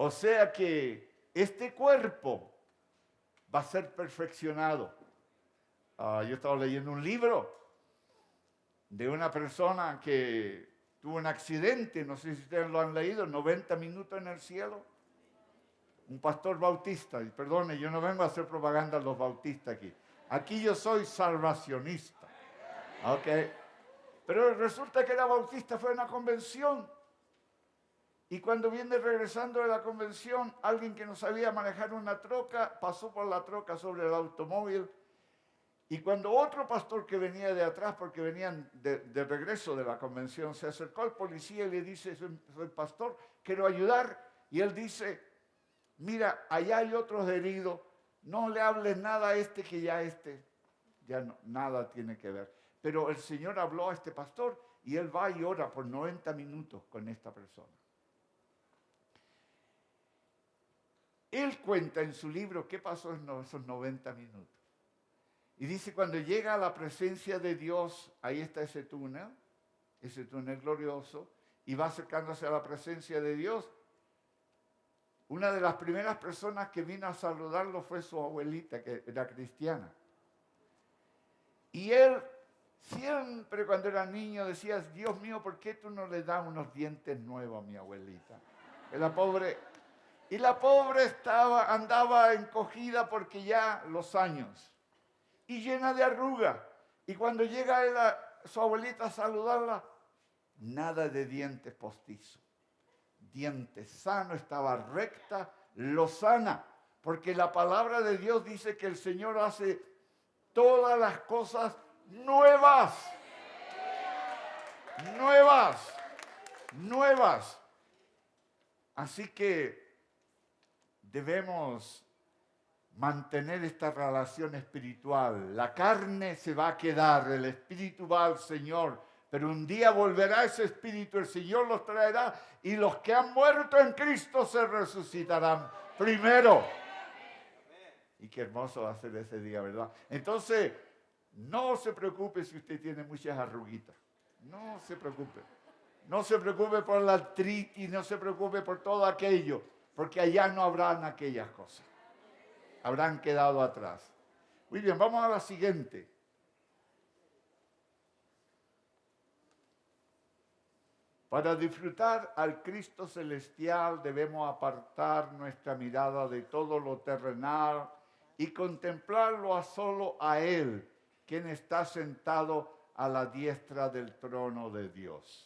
O sea que este cuerpo va a ser perfeccionado. Yo estaba leyendo un libro de una persona que tuvo un accidente, no sé si ustedes lo han leído, 90 minutos en el cielo. Un pastor bautista, y perdone, yo no vengo a hacer propaganda a los bautistas aquí. Aquí yo soy salvacionista. ¿Ok? Pero resulta que era bautista, fue a una convención. Y cuando viene regresando de la convención, alguien que no sabía manejar una troca, pasó por la troca sobre el automóvil. Y cuando otro pastor que venía de atrás, porque venían de regreso de la convención, se acercó al policía y le dice, soy pastor, quiero ayudar. Y él dice, mira, allá hay otros heridos, no le hables nada a este que ya no, nada tiene que ver. Pero el Señor habló a este pastor y él va y ora por 90 minutos con esta persona. Él cuenta en su libro qué pasó en esos 90 minutos. Y dice, cuando llega a la presencia de Dios, ahí está ese túnel glorioso, y va acercándose a la presencia de Dios. Una de las primeras personas que vino a saludarlo fue su abuelita, que era cristiana. Y él siempre cuando era niño decía, Dios mío, ¿por qué tú no le das unos dientes nuevos a mi abuelita? Y la pobre andaba encogida porque ya los años. Y llena de arrugas. Y cuando llega su abuelita a saludarla, nada de dientes postizos. Dientes sanos, estaba recta, lozana. Porque la palabra de Dios dice que el Señor hace todas las cosas nuevas. Nuevas. Nuevas. Así que debemos mantener esta relación espiritual. La carne se va a quedar, el espíritu va al Señor, pero un día volverá ese espíritu, el Señor los traerá y los que han muerto en Cristo se resucitarán primero. Y qué hermoso va a ser ese día, ¿verdad? Entonces, no se preocupe si usted tiene muchas arruguitas. No se preocupe. No se preocupe por la artritis, no se preocupe por todo aquello, porque allá no habrán aquellas cosas. Habrán quedado atrás. Muy bien, vamos a la siguiente. Para disfrutar al Cristo celestial debemos apartar nuestra mirada de todo lo terrenal y contemplarlo solo a Él, quien está sentado a la diestra del trono de Dios.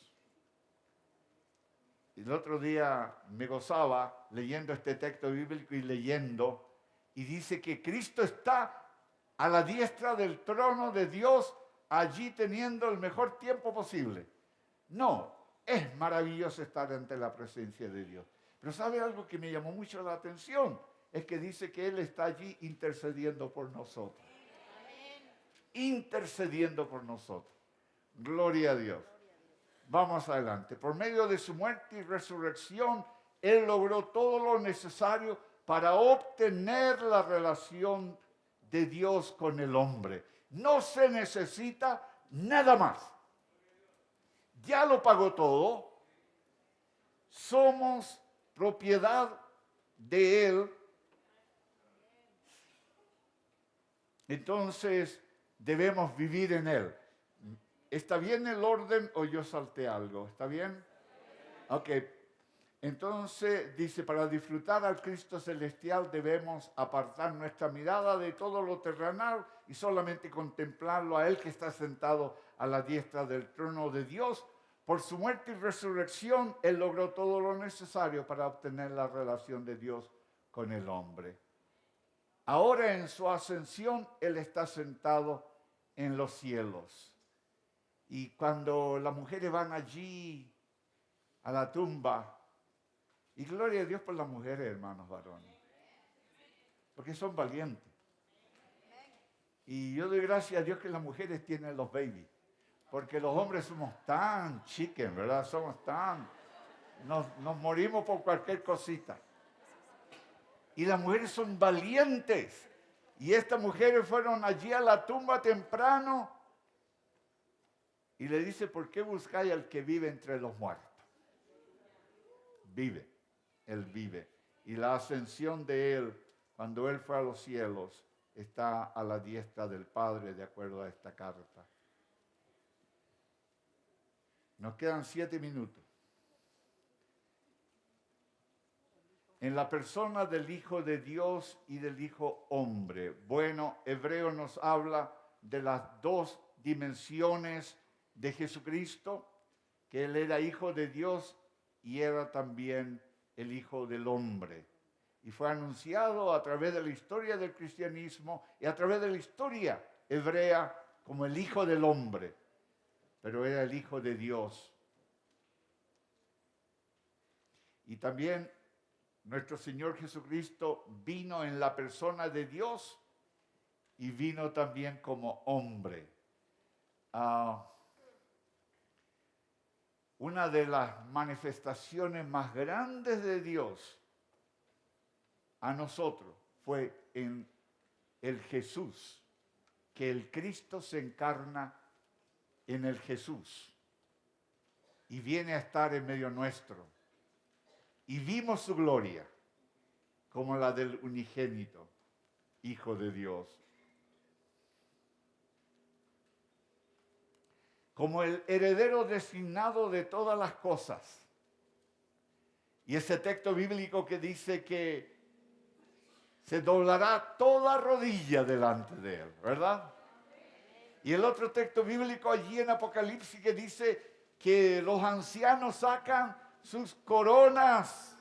El otro día me gozaba leyendo este texto bíblico y dice que Cristo está a la diestra del trono de Dios, allí teniendo el mejor tiempo posible. No, es maravilloso estar ante la presencia de Dios. Pero ¿sabe algo que me llamó mucho la atención? Es que dice que Él está allí intercediendo por nosotros. Intercediendo por nosotros. Gloria a Dios. Vamos adelante. Por medio de su muerte y resurrección, Él logró todo lo necesario para obtener la relación de Dios con el hombre. No se necesita nada más. Ya lo pagó todo. Somos propiedad de Él, entonces debemos vivir en Él. ¿Está bien el orden o yo salté algo? ¿Está bien? Ok. Entonces dice, para disfrutar al Cristo celestial debemos apartar nuestra mirada de todo lo terrenal y solamente contemplarlo a Él que está sentado a la diestra del trono de Dios. Por su muerte y resurrección, Él logró todo lo necesario para obtener la relación de Dios con el hombre. Ahora en su ascensión, Él está sentado en los cielos. Y cuando las mujeres van allí a la tumba, y gloria a Dios por las mujeres, hermanos varones, porque son valientes. Y yo doy gracias a Dios que las mujeres tienen los babies, porque los hombres somos tan chicken, ¿verdad? Somos tan... Nos morimos por cualquier cosita. Y las mujeres son valientes. Y estas mujeres fueron allí a la tumba temprano y le dice, ¿por qué buscáis al que vive entre los muertos? Vive, Él vive. Y la ascensión de Él, cuando Él fue a los cielos, está a la diestra del Padre, de acuerdo a esta carta. Nos quedan 7 minutos. En la persona del Hijo de Dios y del Hijo hombre. Bueno, Hebreo nos habla de las dos dimensiones de Jesucristo, que Él era Hijo de Dios y era también el Hijo del hombre. Y fue anunciado a través de la historia del cristianismo y a través de la historia hebrea como el Hijo del hombre, pero era el Hijo de Dios. Y también nuestro Señor Jesucristo vino en la persona de Dios y vino también como hombre. Una de las manifestaciones más grandes de Dios a nosotros fue en el Jesús, que el Cristo se encarna en el Jesús y viene a estar en medio nuestro. Y vimos su gloria como la del unigénito Hijo de Dios. Como el heredero designado de todas las cosas. Y ese texto bíblico que dice que se doblará toda rodilla delante de Él, ¿verdad? Y el otro texto bíblico allí en Apocalipsis que dice que los ancianos sacan sus coronas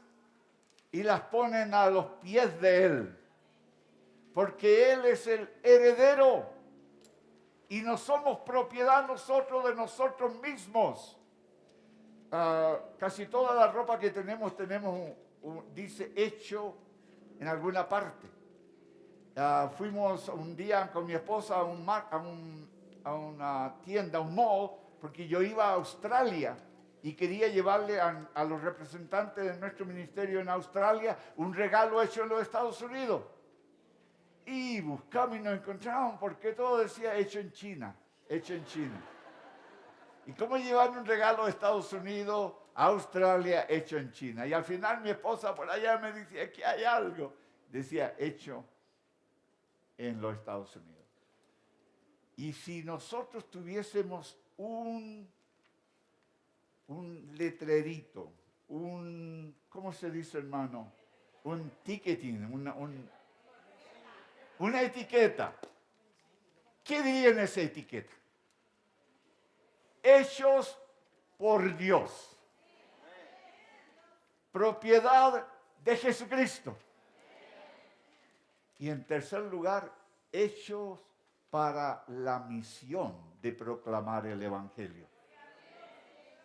y las ponen a los pies de Él, porque Él es el heredero y no somos propiedad nosotros de nosotros mismos. Casi toda la ropa que tenemos dice hecho en alguna parte. Fuimos un día con mi esposa a una tienda, a un mall, porque yo iba a Australia y quería llevarle a los representantes de nuestro ministerio en Australia un regalo hecho en los Estados Unidos. Y buscamos y nos encontramos porque todo decía hecho en China, hecho en China. ¿Y cómo llevar un regalo de Estados Unidos a Australia hecho en China? Y al final mi esposa por allá me decía que hay algo. Decía hecho en los Estados Unidos. Y si nosotros tuviésemos un letrerito, ¿cómo se dice, hermano? Un ticketing, una etiqueta. ¿Qué diría en esa etiqueta? Hechos por Dios. Propiedad de Jesucristo. Y en tercer lugar, hechos para la misión de proclamar el Evangelio.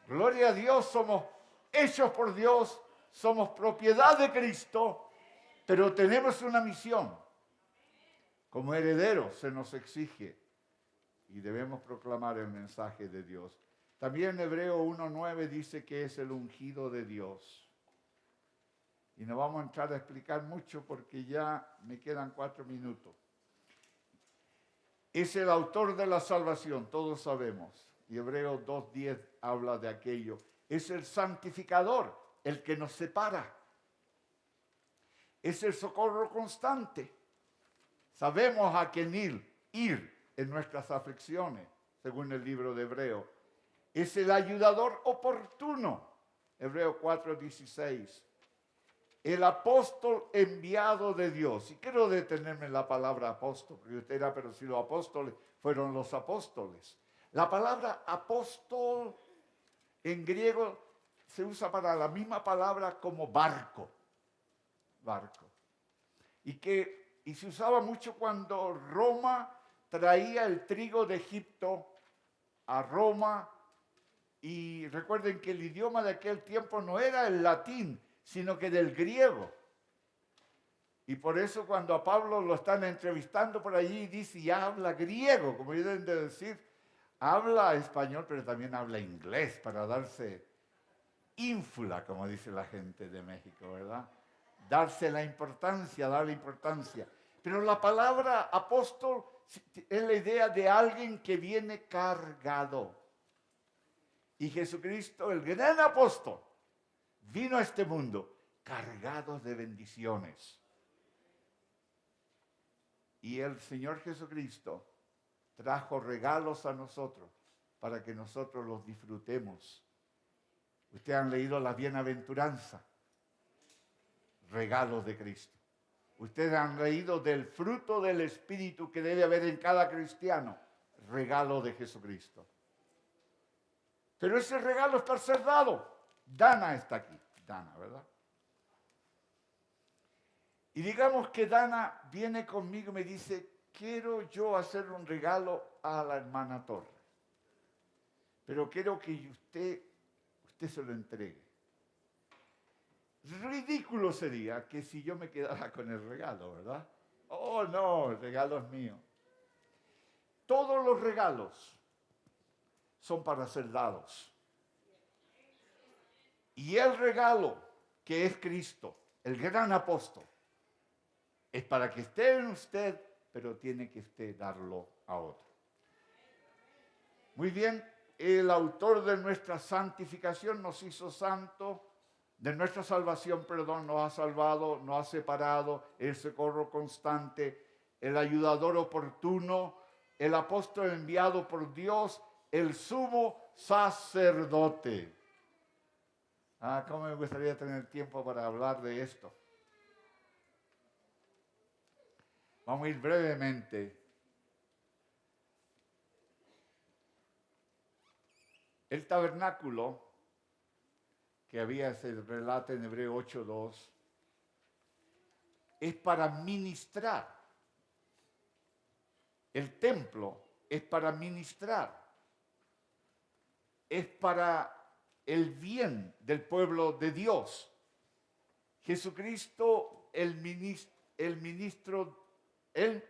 Gloria a Dios, somos hechos por Dios, somos propiedad de Cristo, pero tenemos una misión. Como herederos se nos exige y debemos proclamar el mensaje de Dios. También Hebreo 1:9 dice que es el ungido de Dios. Y no vamos a entrar a explicar mucho porque ya me quedan 4 minutos. Es el autor de la salvación, todos sabemos. Y Hebreos 2:10 habla de aquello. Es el santificador, el que nos separa. es el socorro constante. Sabemos a quién ir en nuestras aflicciones, según el libro de Hebreo. Es el ayudador oportuno, Hebreo 4:16. El apóstol enviado de Dios. Y quiero detenerme en la palabra apóstol, porque usted dirá, pero si los apóstoles fueron los apóstoles. La palabra apóstol en griego se usa para la misma palabra como barco. Barco. Y se usaba mucho cuando Roma traía el trigo de Egipto a Roma. Y recuerden que el idioma de aquel tiempo no era el latín, sino que del griego. Y por eso cuando a Pablo lo están entrevistando por allí, dice, y habla griego, como deben de decir, habla español, pero también habla inglés, para darse ínfula, como dice la gente de México, ¿verdad? Darle importancia. Pero la palabra apóstol es la idea de alguien que viene cargado. Y Jesucristo, el gran apóstol, vino a este mundo cargado de bendiciones. Y el Señor Jesucristo trajo regalos a nosotros para que nosotros los disfrutemos. Ustedes han leído la bienaventuranza, regalos de Cristo. Ustedes han leído del fruto del Espíritu que debe haber en cada cristiano, regalo de Jesucristo. Pero ese regalo es para ser dado. Dana está aquí, Dana, ¿verdad? Y digamos que Dana viene conmigo y me dice, quiero yo hacer un regalo a la hermana Torres, pero quiero que usted se lo entregue. Ridículo sería que si yo me quedara con el regalo, ¿verdad? Oh, no, el regalo es mío. Todos los regalos son para ser dados. Y el regalo que es Cristo, el gran apóstol, es para que esté en usted, pero tiene que usted darlo a otro. Muy bien, el autor de nuestra santificación nos hizo santos, de nuestra salvación, perdón, nos ha salvado, nos ha separado, el socorro constante, el ayudador oportuno, el apóstol enviado por Dios, el sumo sacerdote. Cómo me gustaría tener tiempo para hablar de esto. Vamos a ir brevemente. El tabernáculo, que había ese relato en Hebreo 8:2, es para ministrar. El templo es para ministrar. Es para el bien del pueblo de Dios. Jesucristo, el ministro del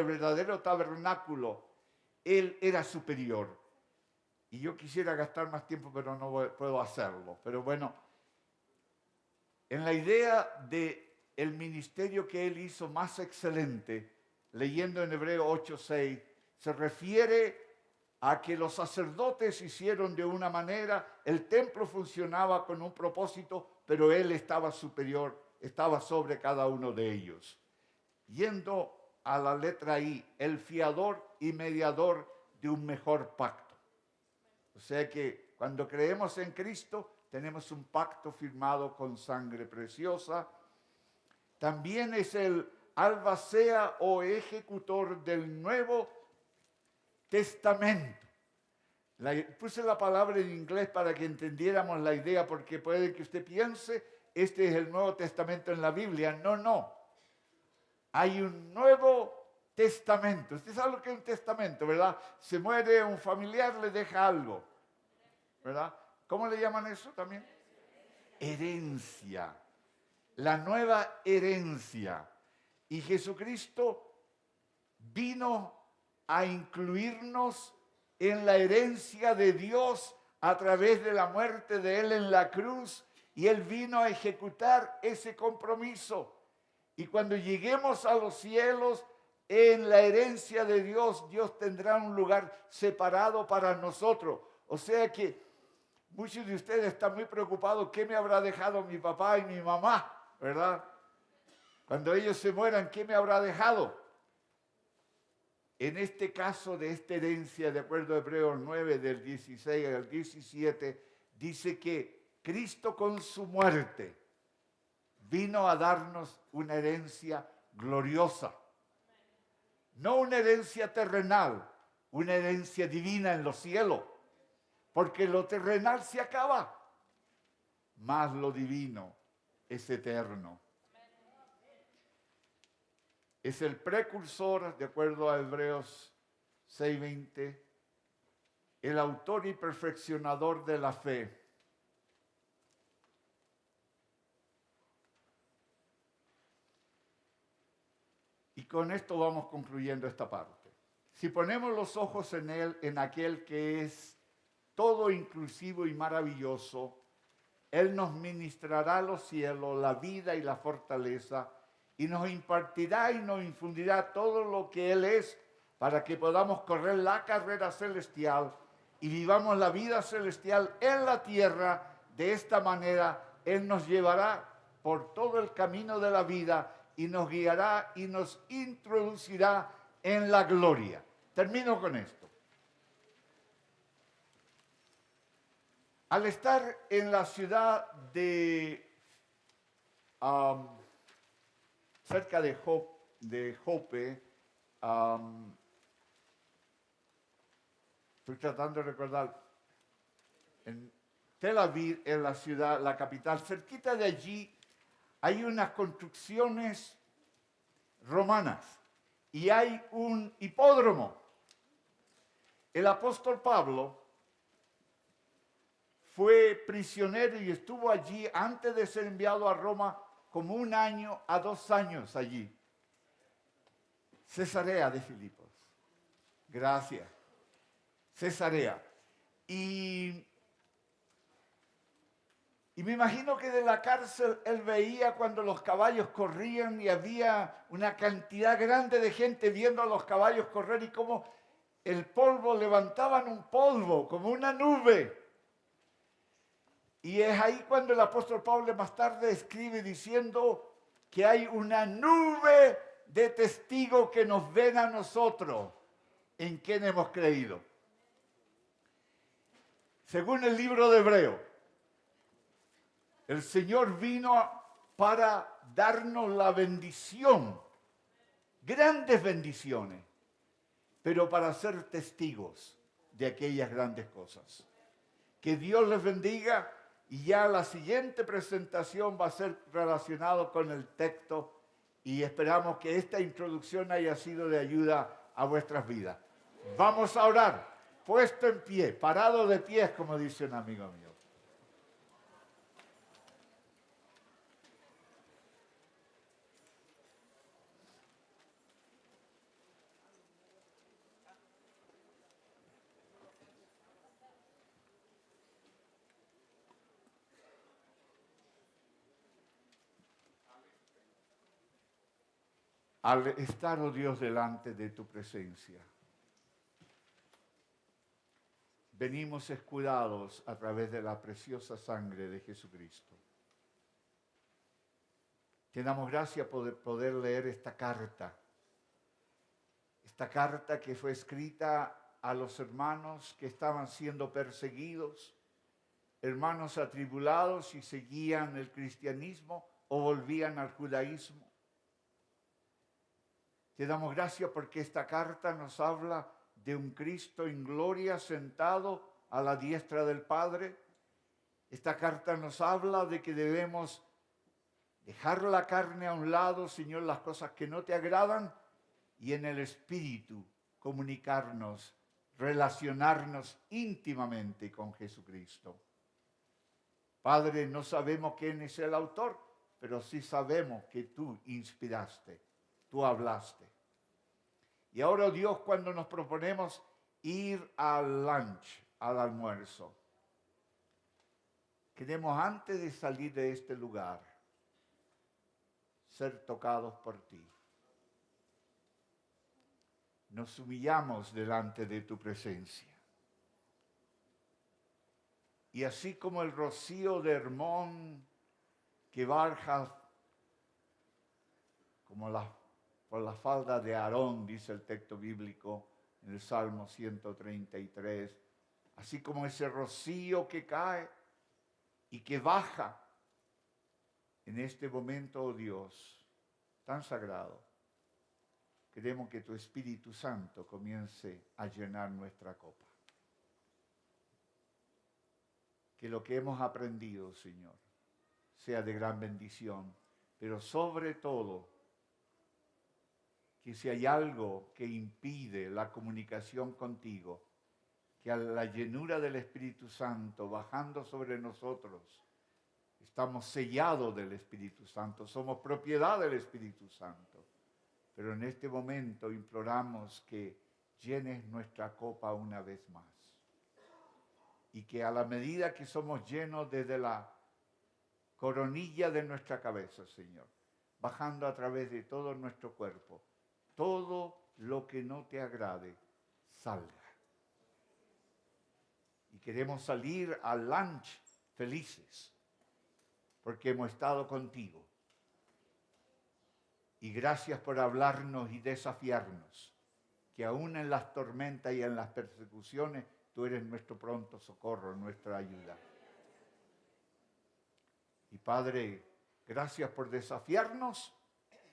verdadero tabernáculo, él era superior. Y yo quisiera gastar más tiempo, pero no puedo hacerlo. Pero bueno, en la idea de el ministerio que él hizo más excelente, leyendo en Hebreo 8:6, se refiere a que los sacerdotes hicieron de una manera, el templo funcionaba con un propósito, pero él estaba superior, estaba sobre cada uno de ellos. Yendo a la letra I, el fiador y mediador de un mejor pacto. O sea que cuando creemos en Cristo, tenemos un pacto firmado con sangre preciosa. También es el albacea o ejecutor del Nuevo Testamento. Puse la palabra en inglés para que entendiéramos la idea, porque puede que usted piense, este es el Nuevo Testamento en la Biblia. No. Hay un Nuevo Testamento. Usted sabe lo que es un testamento, ¿verdad? Se muere un familiar, le deja algo, ¿verdad? ¿Cómo le llaman eso también? Herencia. La nueva herencia. Y Jesucristo vino a incluirnos en la herencia de Dios a través de la muerte de Él en la cruz. Y Él vino a ejecutar ese compromiso. Y cuando lleguemos a los cielos, en la herencia de Dios, Dios tendrá un lugar separado para nosotros. O sea que Muchos de ustedes están muy preocupados, ¿qué me habrá dejado mi papá y mi mamá? ¿Verdad? Cuando ellos se mueran, ¿qué me habrá dejado? En este caso de esta herencia, de acuerdo a Hebreos 9, del 16 al 17, dice que Cristo con su muerte vino a darnos una herencia gloriosa. No una herencia terrenal, una herencia divina en los cielos. Porque lo terrenal se acaba, mas lo divino es eterno. Es el precursor, de acuerdo a Hebreos 6:20, el autor y perfeccionador de la fe. Y con esto vamos concluyendo esta parte. Si ponemos los ojos en él, en aquel que es todo inclusivo y maravilloso, él nos ministrará los cielos, la vida y la fortaleza, y nos impartirá y nos infundirá todo lo que él es, para que podamos correr la carrera celestial y vivamos la vida celestial en la tierra. De esta manera, él nos llevará por todo el camino de la vida y nos guiará y nos introducirá en la gloria. Termino con esto. Al estar en la ciudad de, cerca de Jope, estoy tratando de recordar, en Tel Aviv, en la ciudad, la capital, cerquita de allí hay unas construcciones romanas y hay un hipódromo. El apóstol Pablo fue prisionero y estuvo allí antes de ser enviado a Roma como 1 año a 2 años allí. Cesarea de Filipos. Gracias. Cesarea. Y me imagino que de la cárcel él veía cuando los caballos corrían y había una cantidad grande de gente viendo a los caballos correr y cómo el polvo, levantaban un polvo como una nube. Y es ahí cuando el apóstol Pablo más tarde escribe diciendo que hay una nube de testigos que nos ven a nosotros en quien hemos creído. Según el libro de Hebreos, el Señor vino para darnos la bendición, grandes bendiciones, pero para ser testigos de aquellas grandes cosas. Que Dios les bendiga. Y ya la siguiente presentación va a ser relacionado con el texto y esperamos que esta introducción haya sido de ayuda a vuestras vidas. Vamos a orar, puesto en pie, parado de pies, como dice un amigo mío. Al estar, oh Dios, delante de tu presencia, venimos escudados a través de la preciosa sangre de Jesucristo. Te damos gracias por poder leer esta carta que fue escrita a los hermanos que estaban siendo perseguidos, hermanos atribulados y seguían el cristianismo o volvían al judaísmo. Te damos gracias porque esta carta nos habla de un Cristo en gloria sentado a la diestra del Padre. Esta carta nos habla de que debemos dejar la carne a un lado, Señor, las cosas que no te agradan, y en el Espíritu comunicarnos, relacionarnos íntimamente con Jesucristo. Padre, no sabemos quién es el autor, pero sí sabemos que tú inspiraste. Tú hablaste. Y ahora, Dios, cuando nos proponemos ir al lunch, al almuerzo, queremos antes de salir de este lugar ser tocados por ti. Nos humillamos delante de tu presencia. Y así como el rocío de Hermón que baja como por la falda de Aarón, dice el texto bíblico en el Salmo 133, así como ese rocío que cae y que baja en este momento, oh Dios, tan sagrado, queremos que tu Espíritu Santo comience a llenar nuestra copa. Que lo que hemos aprendido, Señor, sea de gran bendición, pero sobre todo, que si hay algo que impide la comunicación contigo, que a la llenura del Espíritu Santo bajando sobre nosotros, estamos sellados del Espíritu Santo, somos propiedad del Espíritu Santo. Pero en este momento imploramos que llenes nuestra copa una vez más. Y que a la medida que somos llenos desde la coronilla de nuestra cabeza, Señor, bajando a través de todo nuestro cuerpo, todo lo que no te agrade, salga. Y queremos salir al lunch felices, porque hemos estado contigo. Y gracias por hablarnos y desafiarnos, que aún en las tormentas y en las persecuciones, tú eres nuestro pronto socorro, nuestra ayuda. Y Padre, gracias por desafiarnos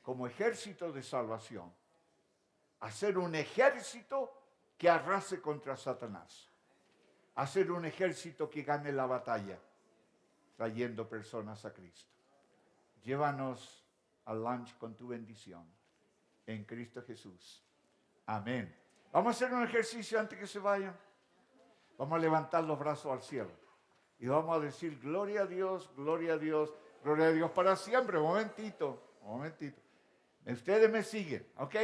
como ejército de salvación, a ser un ejército que arrase contra Satanás, a ser un ejército que gane la batalla, trayendo personas a Cristo. Llévanos al lunch con tu bendición, en Cristo Jesús. Amén. Vamos a hacer un ejercicio antes que se vayan. Vamos a levantar los brazos al cielo y vamos a decir gloria a Dios, gloria a Dios, gloria a Dios para siempre. Un momentito. Ustedes me siguen, ¿ok?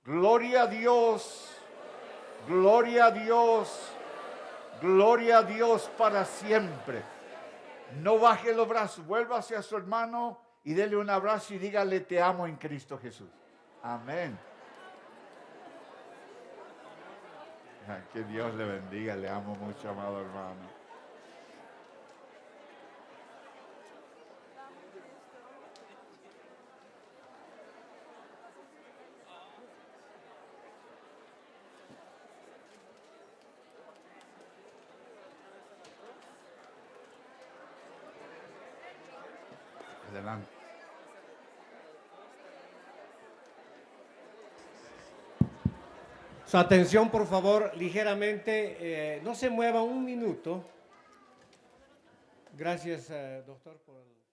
Gloria a Dios, gloria a Dios, gloria a Dios para siempre. No baje los brazos, vuelva hacia su hermano y dele un abrazo y dígale te amo en Cristo Jesús. Amén. Que Dios le bendiga, le amo mucho, amado hermano. Adelante. Su atención, por favor, ligeramente, no se mueva un minuto. Gracias, doctor, por el...